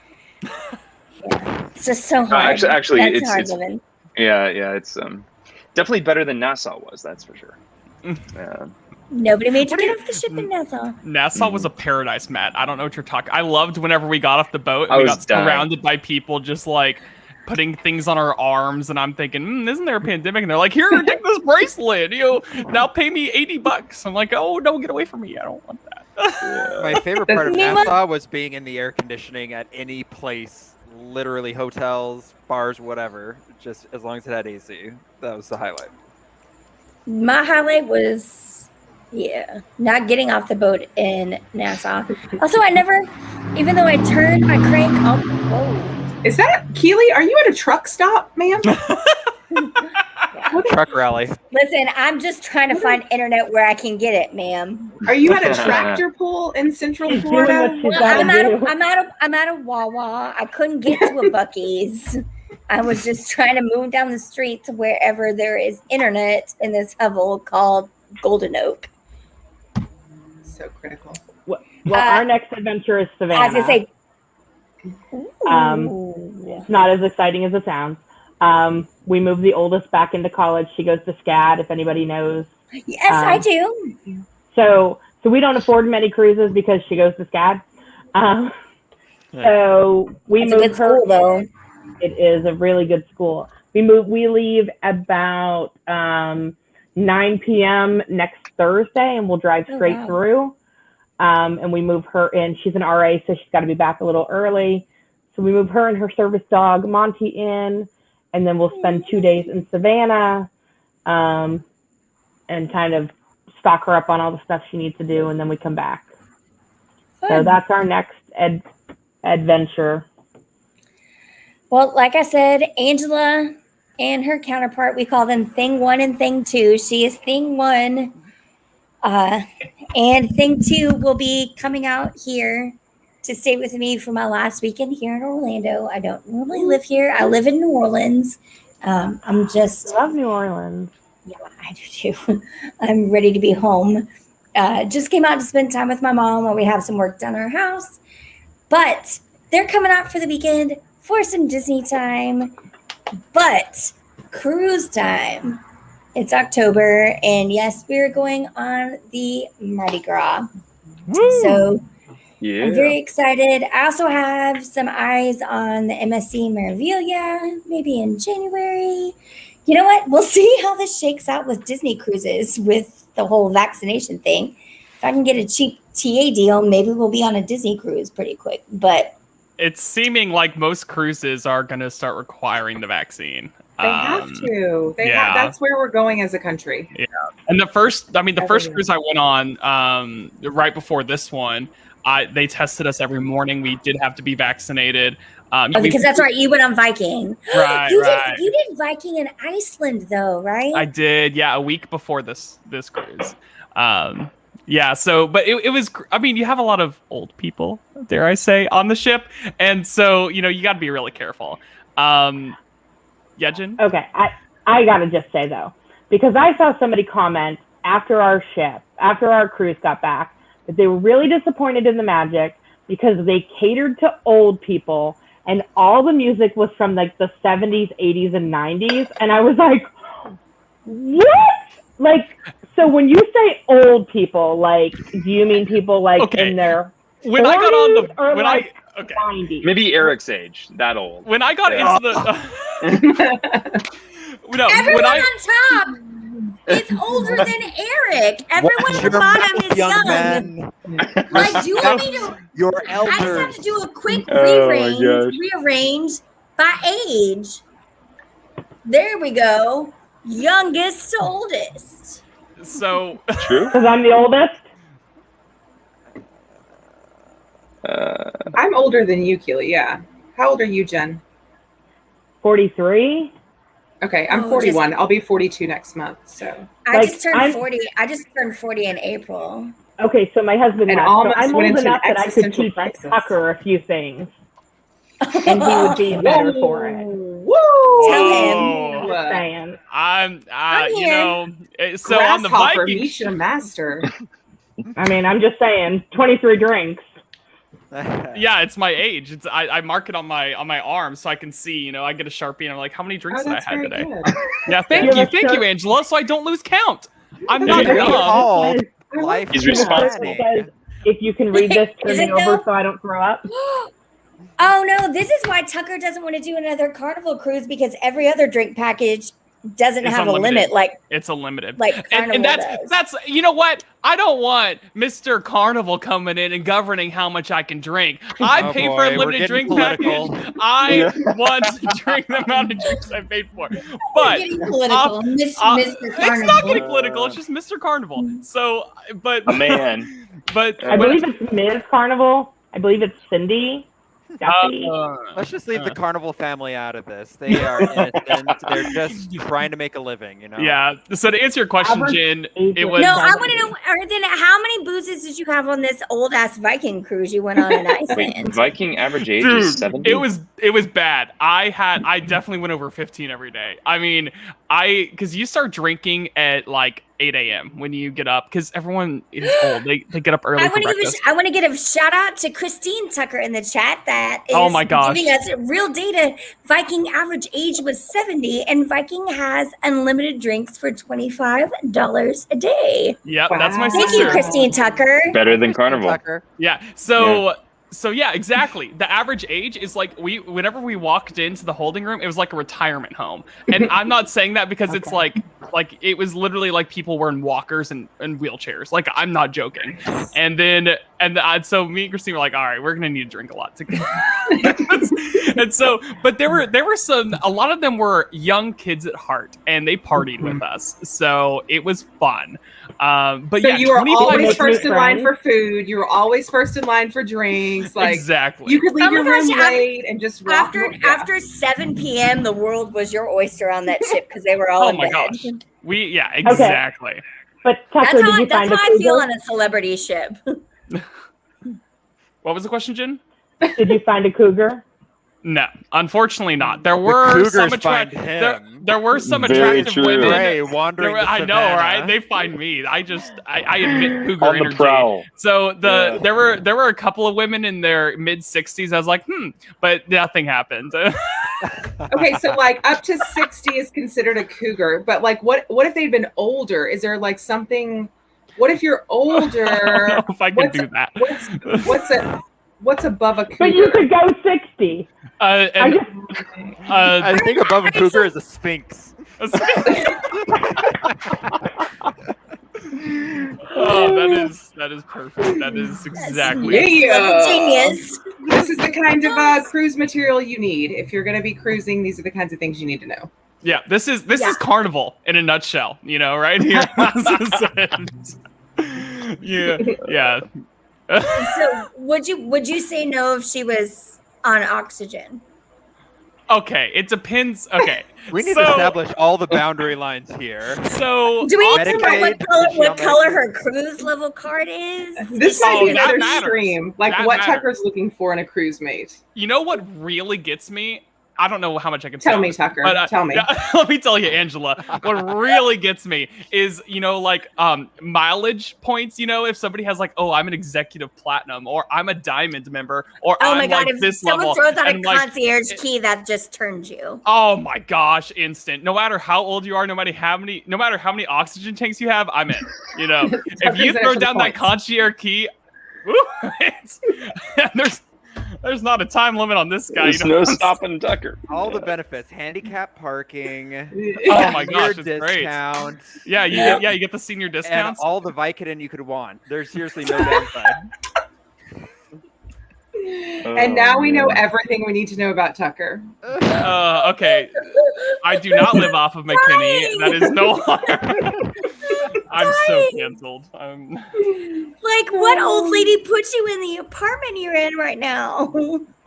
S1: It's just so hard.
S4: Actually,
S1: That's hard
S4: it's
S1: living.
S4: yeah, it's definitely better than Nassau was. That's for sure.
S1: Nobody made you get off the ship in Nassau.
S6: Nassau was a paradise, Matt. I don't know what you're talking. I loved whenever we got off the boat
S4: I
S6: and we
S4: was
S6: got
S4: dying.
S6: surrounded by people just like putting things on our arms, and I'm thinking, isn't there a pandemic? And they're like, here, take this bracelet. Now pay me $80. I'm like, oh no, get away from me. I don't want that.
S5: My favorite part of
S1: Meanwhile-
S5: Nassau was being in the air conditioning at any place, literally hotels, bars, whatever. Just as long as it had AC. That was the highlight.
S1: My highlight was, not getting off the boat in Nassau. Also, I never, even though I turned my crank up. Whoa.
S2: Is that Keely? Are you at a truck stop, ma'am?
S5: Truck rally.
S1: Listen, I'm just trying to find internet where I can get it, ma'am.
S2: Are you at a tractor pull in Central
S3: She's doing
S2: Florida?
S3: what she's
S1: Well,
S3: gotta do.
S1: I'm at a Wawa. I couldn't get to a Buc-ee's. I was just trying to move down the street to wherever there is internet in this hovel called Golden Oak.
S2: So critical.
S3: Well, our next adventure is Savannah.
S1: I was gonna say,
S3: It's not as exciting as it sounds. We moved the oldest back into college. She goes to SCAD, if anybody knows.
S1: yes, I do.
S3: So we don't afford many cruises because she goes to SCAD. So we
S1: It's a
S3: moved
S1: good
S3: her.
S1: school, though.
S3: It is a really good school. We leave about 9 p.m. next Thursday, and we'll drive straight
S1: wow.
S3: through. And we move her in. She's an RA, so she's got to be back a little early. So we move her and her service dog, Monty, in, and then we'll spend 2 days in Savannah and kind of stock her up on all the stuff she needs to do, and then we come back. So
S1: Fun.
S3: that's our next adventure.
S1: Well, like I said, Angela and her counterpart, we call them Thing 1 and Thing 2. She is Thing 1. And Thing 2 will be coming out here to stay with me for my last weekend here in Orlando. I don't normally live here. I live in New Orleans. I'm just,
S3: I love New Orleans.
S1: yeah, I do too. I'm ready to be home. Just came out to spend time with my mom while we have some work done in our house. But they're coming out for the weekend for some Disney time. But cruise time. It's October, and yes, we're going on the Mardi Gras. So
S4: Yeah.
S1: I'm very excited. I also have some eyes on the MSC Meraviglia, maybe in January. You know what? We'll see how this shakes out with Disney cruises with the whole vaccination thing. If I can get a cheap TA deal, maybe we'll be on a Disney cruise pretty quick. But
S6: It's seeming like most cruises are going to start requiring the vaccine.
S2: They have to.
S6: yeah.
S2: That's where we're going as a country.
S6: And the first cruise I went on right before this one, they tested us every morning. We did have to be vaccinated.
S1: because that's right, you went on Viking.
S6: Right,
S1: you
S6: right.
S1: Did, you did Viking in Iceland, though, right?
S6: I did, yeah, a week before this cruise. Yeah, so, but it was, I mean, you have a lot of old people, dare I say, on the ship. And so, you got to be really careful. Yejin?
S3: Okay, I gotta just say though, because I saw somebody comment after our cruise got back, that they were really disappointed in the Magic because they catered to old people and all the music was from like the 70s, 80s, and 90s. And I was like, what? Like, so when you say old people, like, do you mean people like
S6: Okay.
S3: in their
S6: When I got on the,
S3: 40s or
S6: when
S3: like
S6: okay.
S3: 90s?
S4: Maybe Eric's age, that old.
S6: When I got
S4: Yeah.
S6: into the, no,
S1: Everyone
S6: when I,
S1: on top. is older than Eric. Everyone
S5: Watch
S1: at the
S5: your
S1: bottom
S5: mouth,
S1: is young.
S5: man.
S1: Like, do you want me to?
S5: Your
S1: I just have
S5: elders.
S1: to do a quick
S4: Oh my gosh.
S1: rearrange by age. There we go. Youngest to oldest.
S6: So
S4: True.
S3: Because I'm the oldest.
S2: I'm older than you, Keely. Yeah. How old are you, Jen?
S3: 43.
S2: Okay, I'm
S1: Oh,
S2: 41. I'll be 42 next month. So
S1: I
S3: Like,
S1: just turned
S3: I'm-
S1: 40. I just turned 40 in April.
S3: Okay, so my husband
S2: And
S3: left. So
S2: almost
S3: I'm
S2: went
S3: old
S2: into an
S3: enough that I could
S2: existential
S3: teach
S2: crisis.
S3: Tucker a few things, and he would be better for it.
S2: Woo!
S1: Tell him.
S6: Whoa.
S3: Just saying.
S6: I'm you
S1: here.
S6: know, so on the
S2: Grasshopper,
S6: Vikings.
S2: meet your master.
S3: I mean, I'm just saying, 23 drinks.
S6: Yeah, it's my age. It's I mark it on my arm so I can see. You know, I get a Sharpie and I'm like, how many drinks
S2: Oh,
S6: did I
S2: that's
S6: have
S2: very
S6: today?
S2: good.
S6: Yeah, thank
S3: You
S6: you,
S3: have a
S6: thank you,
S3: shirt-
S6: Angela. So I don't lose count. I'm
S5: It's
S6: not
S3: Is it
S5: really
S3: really
S6: young.
S5: called
S2: I
S5: life.
S4: He's
S3: You have a shirt
S4: responsible.
S3: that says, if you can read this, turn
S1: Is
S3: me
S1: it
S3: over
S1: though?
S3: so I don't throw up.
S1: Oh no, this is why Tucker doesn't want to do another Carnival cruise because every other drink package doesn't
S6: It's
S1: have
S6: unlimited.
S1: a limit like
S6: It's a limited.
S1: Carnival
S6: and
S1: does.
S6: that's you know what? I don't want Mr. Carnival coming in and governing how much I can drink. I
S5: Oh
S6: pay
S5: boy,
S6: for a
S5: we're
S6: limited
S5: getting
S6: drink
S5: political.
S6: package. I want to drink the amount of drinks I paid for.
S1: We're
S6: But
S1: getting political, Mr.
S6: it's
S1: Carnival.
S6: not getting political. It's just Mr. Carnival. So, but
S4: A man.
S6: but
S3: I believe it's Ms. Carnival. I believe it's Cindy. Duffy.
S5: Let's just leave the Carnival family out of this. They are innocent. They're just trying to make a living, you know?
S6: yeah. So to answer your question,
S3: Average
S6: Jen,
S3: age
S6: it
S3: of
S6: was
S1: No, I want to know, Arden, how many boozes did you have on this old ass Viking cruise you went on in
S4: Wait,
S1: Iceland?
S4: Viking average age is
S6: Dude,
S4: 70?
S6: it was bad. I definitely went over 15 every day. I mean, because you start drinking at like 8 a.m. when you get up because everyone is old. They get up early
S1: I
S6: for
S1: want to
S6: breakfast.
S1: I want to give a shout out to Christine Tucker in the chat that is
S6: Oh my gosh.
S1: giving us real data. Viking average age was 70, and Viking has unlimited drinks for $25 a day.
S6: Yep, that's my
S2: Wow.
S1: Thank
S6: sister.
S1: you, Christine Tucker.
S4: Better than Carnival.
S5: Tucker.
S6: Yeah. So yeah, exactly. The average age is like whenever we walked into the holding room, it was like a retirement home. And I'm not saying that because it's like it was literally like people were in walkers and wheelchairs. Like I'm not joking. So me and Christine were like, all right, we're gonna need to drink a lot together. And so, but there were a lot of them were young kids at heart, and they partied with us. So it was fun. But
S2: So
S6: yeah,
S2: you were
S6: 25
S2: always
S3: make
S2: first
S3: new
S2: in line
S3: friends.
S2: for food. You were always first in line for drinks. Like
S6: exactly.
S2: you could leave
S1: Oh my
S2: your room
S1: gosh,
S2: late and just walk.
S1: After 7 p.m., the world was your oyster on that ship because they were all
S6: Oh
S1: in
S6: my
S1: bed.
S6: gosh. Exactly.
S3: But
S1: That's
S3: Tucker,
S1: how,
S3: did you
S1: that's
S3: find
S1: how
S3: a
S1: I feel
S3: cougar?
S1: on a celebrity ship.
S6: What was the question, Jen?
S3: Did you find a cougar?
S6: No, unfortunately not. There
S5: The
S6: were
S5: cougars
S6: some
S5: find
S6: there,
S5: him.
S6: there were some
S4: Very
S6: attractive
S4: true.
S6: women.
S5: Prey wandering the
S6: I know,
S5: savannah.
S6: right? They find me. I admit cougar
S4: On the
S6: energy.
S4: prowl.
S6: So
S4: Yeah.
S6: there were a couple of women in their mid 60s. I was like, but nothing happened.
S2: Okay, so like up to 60 is considered a cougar, but like what if they'd been older? Is there like something? What if you're
S6: I don't
S2: older?
S6: know if I can do that.
S2: What's above a cougar?
S3: But you could go 60. I
S6: And,
S3: just,
S5: I think above a cougar is a sphinx.
S6: oh, that is perfect. That is exactly.
S2: Yeah.
S1: Genius.
S2: This is the kind of cruise material you need. If you're going to be cruising, these are the kinds of things you need to know.
S6: Yeah, this is
S1: Yeah.
S6: Carnival in a nutshell, right here. This is it. Yeah.
S1: So would you say no if she was on oxygen?
S6: Okay, it depends. Okay,
S5: We need
S6: so,
S5: to establish all the boundary lines here.
S6: So
S1: Do we need to know
S5: Medicaid,
S1: what color
S5: Medicaid.
S1: her cruise level card is?
S2: This
S6: Oh,
S2: might be
S6: that
S2: another
S6: matters.
S2: stream. Like
S6: That
S2: what
S6: matters.
S2: Tucker's looking for in a cruise mate.
S6: you know what really gets me? I don't know how much I can
S2: Tell
S6: say,
S2: me, Tucker.
S6: but,
S2: Tell me.
S6: yeah, let me tell you, Angela. What really gets me is mileage points. If somebody has like, oh, I'm an executive platinum, or I'm a diamond member, or
S1: Oh
S6: I'm
S1: my god!
S6: like
S1: If
S6: this
S1: someone
S6: level,
S1: throws out a
S6: and, like,
S1: concierge key, that just turns you.
S6: oh my gosh, instant. No matter how old you are, no matter how many oxygen tanks you have, I'm in. If you
S2: Tucker's
S6: throw
S2: extra
S6: down that
S2: points.
S6: concierge key, woo, There's not a time limit on this guy.
S4: There's no stopping Tucker.
S5: All the benefits: handicap parking.
S6: Oh my gosh,
S5: senior
S6: it's great.
S5: discount.
S6: Yeah, you get the senior
S5: And
S6: discounts.
S5: all the Vicodin you could want. There's seriously no downside.
S2: And now we know everything we need to know about Tucker.
S6: Okay, I do not live off of McKinney. That is no longer. I'm so canceled.
S1: Like, what old lady put you in the apartment you're in right now?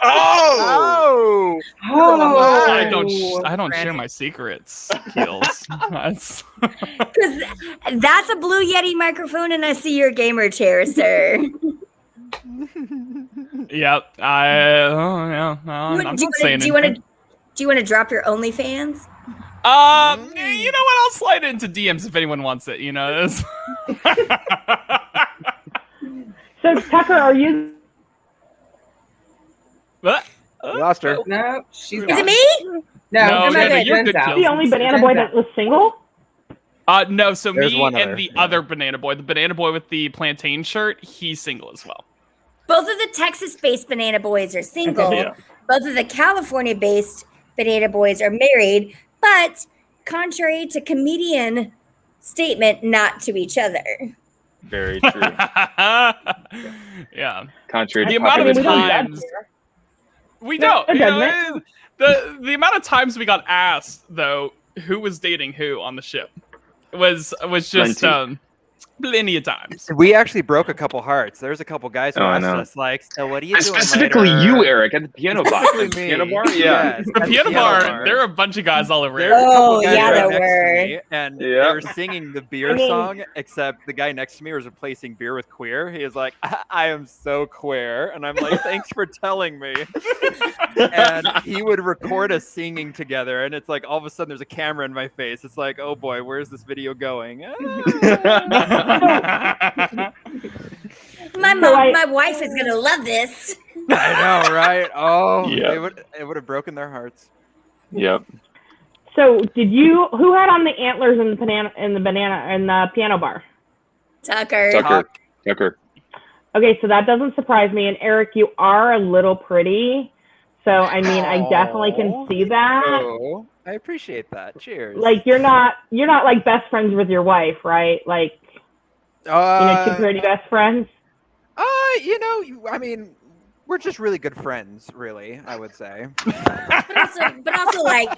S5: Oh!
S6: I don't share my secrets, Keels. Because
S1: Because that's a Blue Yeti microphone, and I see your gamer chair, sir.
S6: Yep. I'm not saying
S1: do you want to drop your OnlyFans?
S6: You know what? I'll slide into DMs if anyone wants it. You know.
S3: So Tucker, are you?
S5: Lost her.
S2: No, she's
S1: Is
S2: not.
S1: it me?
S2: No,
S6: you're good,
S2: Jen's out.
S6: Jill.
S3: The only banana boy that was single?
S6: No. So
S5: There's
S6: me
S5: one
S6: and
S5: other,
S6: the
S5: yeah.
S6: other banana boy, the banana boy with the plantain shirt, he's single as well.
S1: Both of the Texas-based banana boys are single.
S6: Yeah.
S1: Both of the California-based banana boys are married, but contrary to comedian statement, not to each other.
S4: Very true.
S6: Yeah.
S4: Contrary
S6: The
S4: to
S6: amount of
S4: popular
S6: times we don't.
S3: No
S6: You
S3: judgment.
S6: know, the amount of times we got asked though who was dating who on the ship was just plenty of times.
S5: We actually broke a couple hearts. There's a couple guys who
S4: Oh, I
S5: asked
S4: know.
S5: us, like, so what are you doing
S4: Specifically
S5: later?
S4: you, Eric, at the piano bar.
S5: Specifically me.
S4: Piano bar? Yeah.
S5: Yes,
S6: The
S5: at
S6: piano bar, there are a bunch of guys all over
S5: There
S6: here.
S5: were a couple
S1: Oh,
S5: guys
S1: yeah,
S5: right
S1: there
S5: next to
S1: were.
S5: me, and
S4: Yeah.
S5: they were singing the beer song, except the guy next to me was replacing beer with queer. He was like, I am so queer. And I'm like, thanks for telling me. And he would record us singing together, and it's like all of a sudden there's a camera in my face. It's like, oh boy, where's this video going?
S1: My wife is gonna love this.
S5: I know, right? Oh,
S4: Yeah.
S5: it would have broken their hearts.
S4: Yep.
S3: So who had on the antlers in the piano bar?
S1: Tucker.
S4: Tucker.
S3: Okay, so that doesn't surprise me. And Eric, you are a little pretty. So I mean, I definitely can see that.
S5: Oh, I appreciate that. Cheers.
S3: Like you're not like best friends with your wife, right? Like two pretty best friends.
S5: I mean, we're just really good friends, really, I would say.
S1: but also like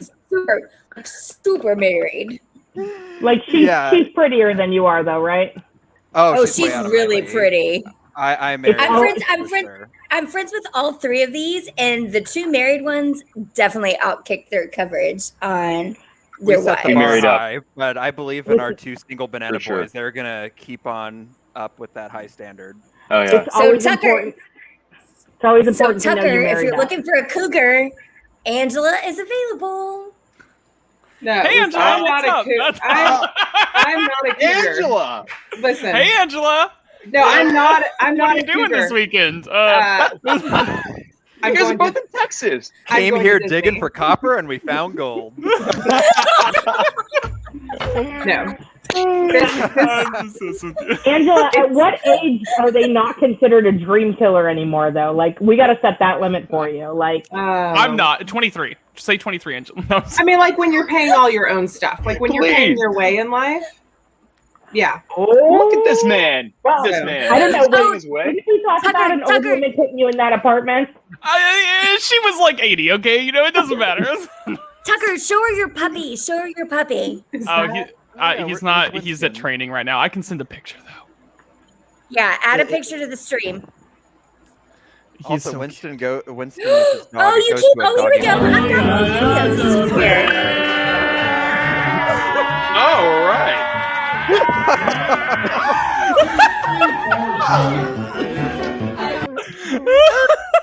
S1: super married.
S3: Like she's prettier than you are, though, right?
S1: Oh,
S5: she's way
S1: she's
S5: out of my
S1: really
S5: league.
S1: pretty.
S5: I'm married.
S1: I'm friends with all three of these, and the two married ones definitely outkick their coverage on their
S5: We set the
S1: wives.
S5: bar
S4: Married up.
S5: high, but I believe in our two single banana
S4: For sure.
S5: boys. They're gonna keep on up with that high standard.
S4: Oh yeah.
S3: It's always
S1: Tucker-
S3: important. It's always
S1: So
S3: important to know
S1: Tucker,
S3: you're
S1: if
S3: married.
S1: you're
S3: up.
S1: looking for a cougar, Angela is available.
S2: No,
S6: Hey, Angela,
S2: I'm
S6: what's
S2: not
S6: up?
S2: a cougar. I'm not a cougar.
S4: Angela.
S2: Listen.
S6: Hey, Angela.
S2: No, I'm not. I'm
S6: What
S2: not
S6: are you
S2: a
S6: doing
S2: cougar.
S6: this weekend?
S2: I'm
S4: You guys are
S2: going
S4: both
S2: to,
S4: in Texas.
S2: I'm
S5: Came
S2: going
S5: here
S2: to
S5: digging
S2: Disney.
S5: for copper, and we found gold.
S2: No.
S3: Angela, at what age are they not considered a dream killer anymore, though? Like, we got to set that limit for you. Like,
S6: I'm not 23. Just say 23, Angela. No,
S2: I mean, like when you're paying all your own stuff, like when you're paying
S4: Please.
S2: your way in life. Yeah.
S4: Look at this man.
S3: Wow.
S4: This man.
S3: I don't know.
S4: He's paying
S3: Wait,
S4: his way.
S3: didn't we talk about an old
S1: Tucker.
S3: woman putting you in that apartment?
S6: she was like 80. Okay, you know it doesn't matter.
S1: Tucker, show her your puppy. Show her your puppy.
S6: He's not. He's at training right now. I can send a picture though.
S1: Yeah, add a picture to the stream.
S6: He's
S5: Also,
S6: so
S5: Winston with his dog.
S1: Oh, you
S5: goes
S1: keep.
S5: to a
S1: Oh, here we go.
S5: doggy
S1: I've got more videos here.
S4: All right.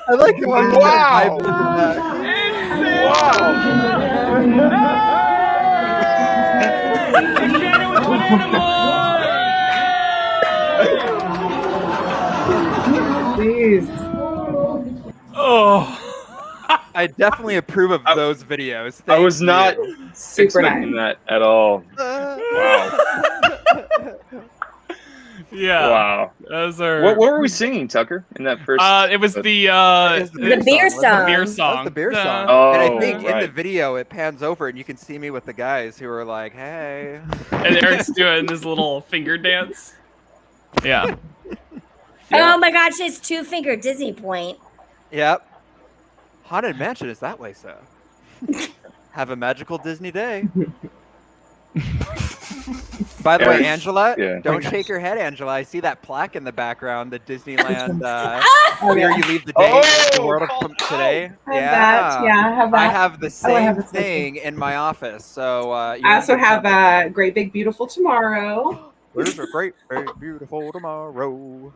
S5: I like it when
S4: Wow.
S2: Please.
S6: Oh.
S5: I definitely approve of those videos.
S4: I was
S5: Thank
S4: not
S5: you.
S2: Super
S4: expecting
S2: nice.
S4: that at all. Wow.
S6: Yeah.
S4: Wow.
S6: Those are.
S4: What were we singing, Tucker, in that first?
S6: It was the
S5: It was
S1: The beer
S5: wasn't it?
S6: the beer
S1: song.
S6: song.
S5: That was the beer song.
S4: Oh,
S5: And I think in the
S4: right.
S5: video it pans over and you can see me with the guys who are like, "Hey."
S6: And Eric's doing this little finger dance. Yeah.
S4: Yeah.
S1: Oh my gosh, it's 2-finger Disney point.
S5: Yep. Haunted Mansion is that way, so. Have a magical Disney day. By the way,
S4: Eric's-
S5: Angela,
S4: yeah.
S5: don't shake your head, Angela. I see that plaque in the background, the Disneyland
S2: Oh,
S5: where
S2: yeah.
S5: you leave the day, the
S4: Oh,
S5: world of
S4: called
S5: today.
S2: I have that. Yeah, I have that.
S5: I have the
S2: Oh, I
S5: same
S2: have the same
S5: thing in my office. So
S2: I also have a Great Big Beautiful Tomorrow
S5: There's a great, big, beautiful tomorrow.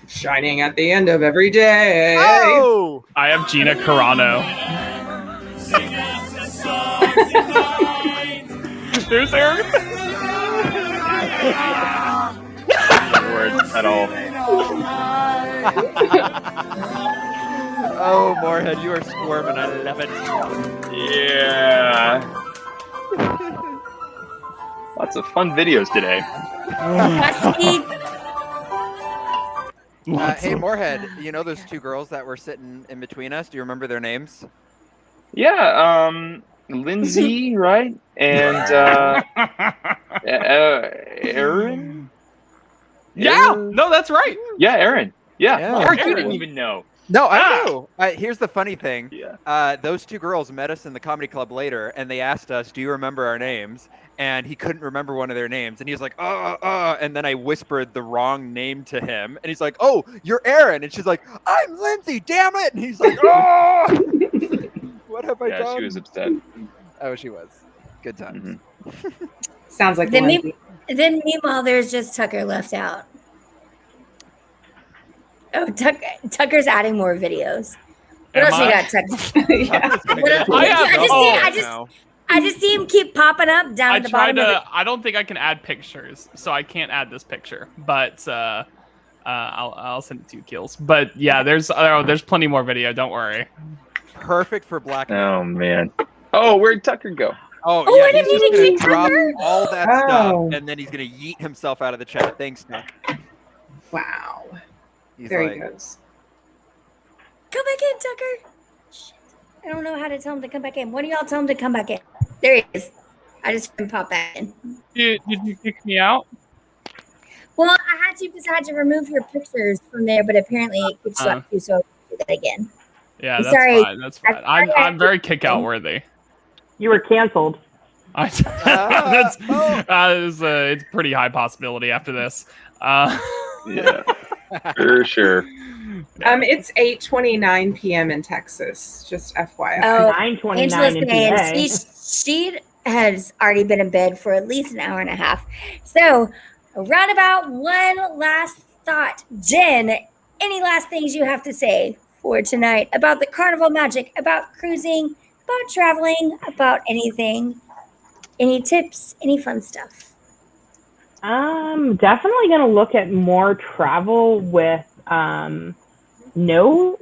S2: shining at the end of every day.
S5: Oh!
S6: I have Gina Carano. There's Eric.
S4: No words at all.
S5: Oh, Moorhead, you are squirming. I love it.
S4: Yeah. Lots of fun videos today.
S5: Hey, Moorhead, you know those two girls that were sitting in between us? Do you remember their names?
S4: Yeah, Lindsay, right? And Aaron?
S6: Yeah.
S4: Aaron?
S6: No, that's right.
S4: Yeah, Aaron. Yeah.
S5: Yeah.
S4: Mark, you
S6: Aaron.
S4: didn't even know.
S5: No, I
S4: Ah!
S5: know. Here's the funny thing.
S4: Yeah.
S5: Those two girls met us in the comedy club later, and they asked us, "Do you remember our names?" And he couldn't remember one of their names, and he was like, and then I whispered the wrong name to him, and he's like, "Oh, you're Aaron," and she's like, "I'm Lindsay, damn it!" And he's like, "Oh, what have I
S4: Yeah,
S5: done?"
S4: she was upset.
S5: Oh, she was. Good times.
S2: Sounds like
S1: Then,
S2: Lindsay.
S1: then meanwhile, there's just Tucker left out. Oh, Tucker's adding more videos. What
S6: Am
S1: else you
S6: I?
S1: got, Tucker?
S2: Yeah.
S1: I just see him keep popping up down
S6: I
S1: at the
S6: tried
S1: bottom of
S6: to.
S1: it.
S6: I don't think I can add pictures, so I can't add this picture. But I'll send it to you, Keels. But yeah, there's plenty more video. Don't worry.
S5: Perfect for black.
S4: Oh, man. Oh, where'd Tucker go?
S5: Oh,
S1: Oh,
S5: yeah,
S1: I didn't
S5: he's
S1: mean to
S5: just
S1: kick
S5: gonna drop
S1: Tucker.
S5: all that
S2: Oh.
S5: stuff, and then he's gonna yeet himself out of the chat. Thanks, Nick.
S2: Wow.
S5: He's
S2: There
S5: like,
S2: he goes.
S1: Come back in, Tucker. Shit. I don't know how to tell him to come back in. What do y'all tell him to come back in? There he is. I just heard him pop back in.
S6: Did you kick me out?
S1: Well, I had to because I had to remove your pictures from there, but apparently it keeps up too, so I'll do that again.
S6: Yeah,
S1: I'm
S6: that's
S1: sorry.
S6: fine. That's fine. I'm very kick out worthy.
S3: You were canceled.
S6: That's
S5: oh.
S6: it's a pretty high possibility after this.
S4: Yeah, for sure.
S2: It's 8:29 p.m. in Texas. Just FYI.
S1: Oh,
S3: 9:29
S1: Angela's
S3: in
S1: saying
S3: PA.
S1: she has already been in bed for at least an hour and a half. So, around about one last thought. Jen, any last things you have to say for tonight about the Carnival Magic, about cruising, about traveling, about anything? Any tips? Any fun stuff?
S3: Definitely going to look at more travel with no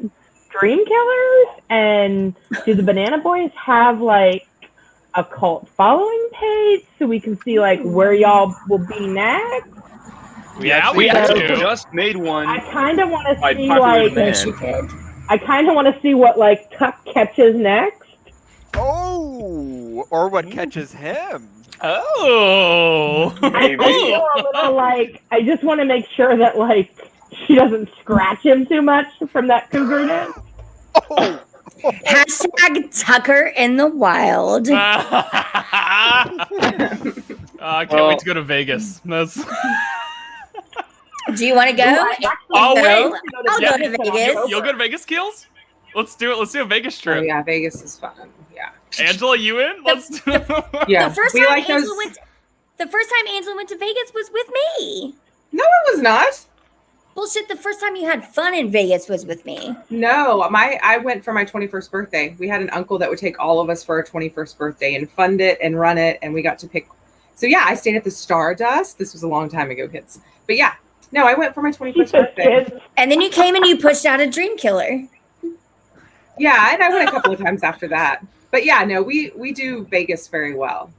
S3: dream killers. And do the Banana Boys have like a cult following page so we can see like where y'all will be next?
S4: We actually
S6: do.
S4: just made one.
S3: I kind of want to
S4: By
S3: see
S4: popular
S3: like
S4: demand.
S1: Yes, you could.
S3: I kind of want to see what like Tuck catches next.
S5: oh, or what catches him?
S6: Oh.
S3: I feel a little like I just want to make sure that like she doesn't scratch him too much from that cougar nest.
S5: Oh,
S1: Hashtag Tucker in the wild.
S6: I can't wait to go to Vegas. That's.
S1: Do you want to go?
S6: Oh, wait.
S1: I'll
S6: Yeah,
S1: go to Vegas.
S6: You'll go to Vegas, Keels? Let's do it. Let's do a Vegas
S2: Oh,
S6: trip.
S2: yeah, Vegas is fun. Yeah.
S6: Angela, you in? Let's do it.
S2: Yeah.
S1: The first
S2: we
S1: time
S2: like
S1: Angela
S2: those-
S1: went. The first time Angela went to Vegas was with me.
S2: No, it was not.
S1: Bullshit. The first time you had fun in Vegas was with me.
S2: No, I went for my 21st birthday. We had an uncle that would take all of us for our 21st birthday and fund it and run it, and we got to pick. So yeah, I stayed at the Stardust. This was a long time ago, kids. But yeah, no, I went for my 21st birthday.
S1: And then you came and you pushed out a dream killer.
S2: Yeah, and I went a couple of times after that. But yeah, no, we do Vegas very well.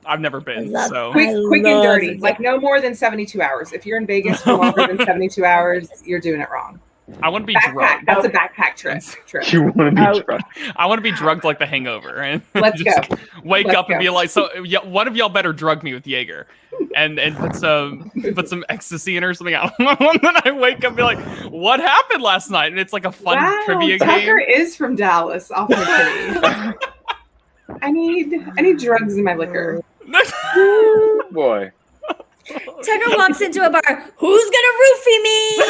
S6: I've never been.
S1: love-
S6: So
S2: Quick and
S1: love
S2: dirty.
S1: it.
S2: Like no more than 72 hours. If you're in Vegas for longer than 72 hours, you're doing it wrong.
S6: I want to be
S2: Backpack.
S6: drugged.
S2: That's a backpack trip.
S4: You want to be
S3: Oh.
S4: drunk?
S6: I want to be drugged like The Hangover, and
S2: Let's
S6: just
S2: go.
S6: wake
S2: Let's
S6: up and
S2: go.
S6: be like, so yeah, one of y'all better drug me with Jaeger, and put some ecstasy in or something. I don't know. And then I wake up and be like, what happened last night? And it's like a fun
S2: Wow,
S6: trivia
S2: Tucker
S6: game.
S2: is from Dallas, off my kitty. I need drugs in my liquor.
S4: Ooh, boy.
S1: Tucker walks into a bar. Who's gonna roofie me?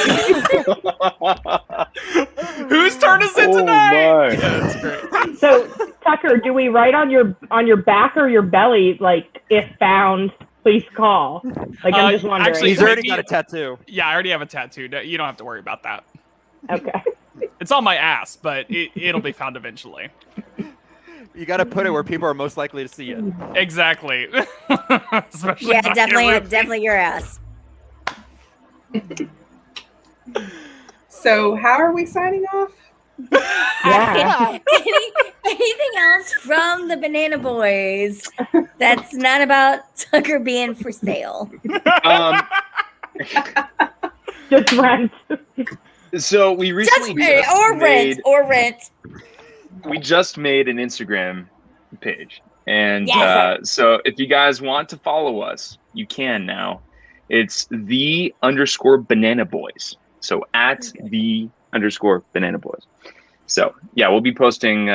S6: Whose turn is it
S4: Oh,
S6: tonight?
S4: my.
S6: Yeah, that's great.
S3: So, Tucker, do we write on your back or your belly, like, if found, please call? Like, I'm just wondering.
S6: actually,
S5: He's already
S6: maybe-
S5: got a tattoo.
S6: Yeah, I already have a tattoo. You don't have to worry about that.
S3: Okay.
S6: It's on my ass, but it'll be found eventually.
S5: You got to put it where people are most likely to see it.
S6: Exactly. Especially
S1: Yeah,
S6: if I get
S1: definitely,
S6: roofie.
S1: definitely your ass.
S2: So how are we signing off?
S3: Yeah.
S1: Anything else from the Banana Boys that's not about Tucker being for sale?
S4: Um,
S3: Just rent.
S4: so we recently
S1: Or rent.
S4: we just made an Instagram page, and
S1: Yes.
S4: so if you guys want to follow us, you can now. It's _Banana Boys. So at _Banana Boys. So yeah, we'll be posting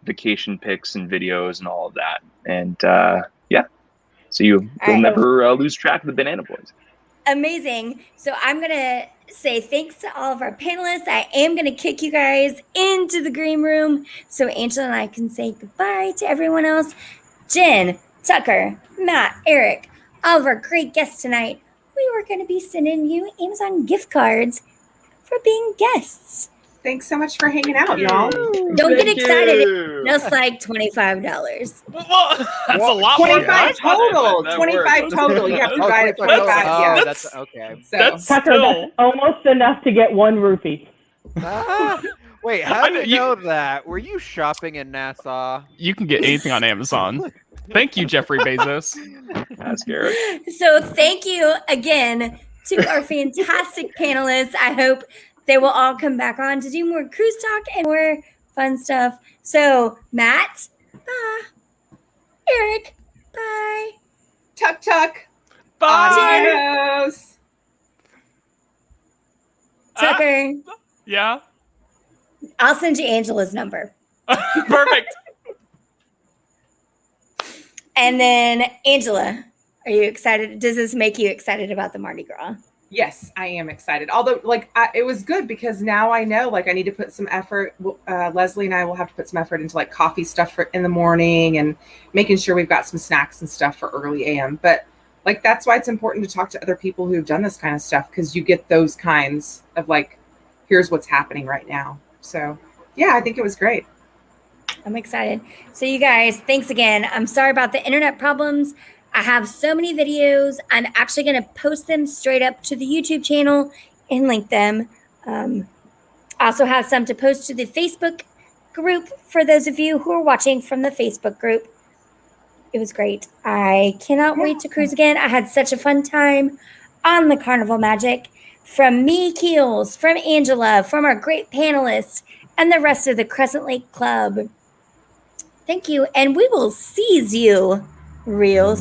S4: vacation pics and videos and all of that, and yeah, so you'll
S1: right.
S4: never lose track of the Banana Boys.
S1: Amazing. So I'm going to say thanks to all of our panelists. I am going to kick you guys into the green room so Angela and I can say goodbye to everyone else. Jen, Tucker, Matt, Eric, all of our great guests tonight. We were going to be sending you Amazon gift cards for being guests.
S2: Thanks so much for hanging out, y'all.
S1: Don't get
S4: Thank
S1: excited.
S4: you.
S1: Just like $25.
S6: Well, that's a lot more.
S2: 25 total.
S4: That
S2: 25
S4: works.
S2: total. You have to buy it
S5: 25.
S2: 25.
S5: Oh,
S2: Yeah.
S5: that's okay.
S2: So
S6: That's
S3: Tucker,
S6: still.
S3: that's almost enough to get one roofie.
S5: Ah, wait, how
S6: I
S5: do
S6: know-
S5: you know that? Were you shopping in Nassau?
S6: You can get anything on Amazon. Thank you, Jeffrey Bezos.
S4: Ask Eric.
S1: So thank you again to our fantastic panelists. I hope they will all come back on to do more cruise talk and more fun stuff. So Matt, bye. Eric, bye.
S2: tuck tuck.
S6: Bye.
S2: Adios.
S1: Tucker,
S6: Yeah.
S1: I'll send you Angela's number.
S6: Perfect.
S1: And then Angela, are you excited? Does this make you excited about the Mardi Gras?
S2: Yes, I am excited. Although, like, it was good because now I know, like, I need to put some effort. Leslie and I will have to put some effort into like coffee stuff for in the morning and making sure we've got some snacks and stuff for early AM. But like, that's why it's important to talk to other people who've done this kind of stuff, because you get those kinds of like, here's what's happening right now. So yeah, I think it was great.
S1: I'm excited. So you guys, thanks again. I'm sorry about the internet problems. I have so many videos. I'm actually going to post them straight up to the YouTube channel and link them. I also have some to post to the Facebook group for those of you who are watching from the Facebook group. It was great. I cannot wait to cruise again. I had such a fun time on the Carnival Magic. From me, Keels, from Angela, from our great panelists, and the rest of the Crescent Lake Club. Thank you, and we will seize you real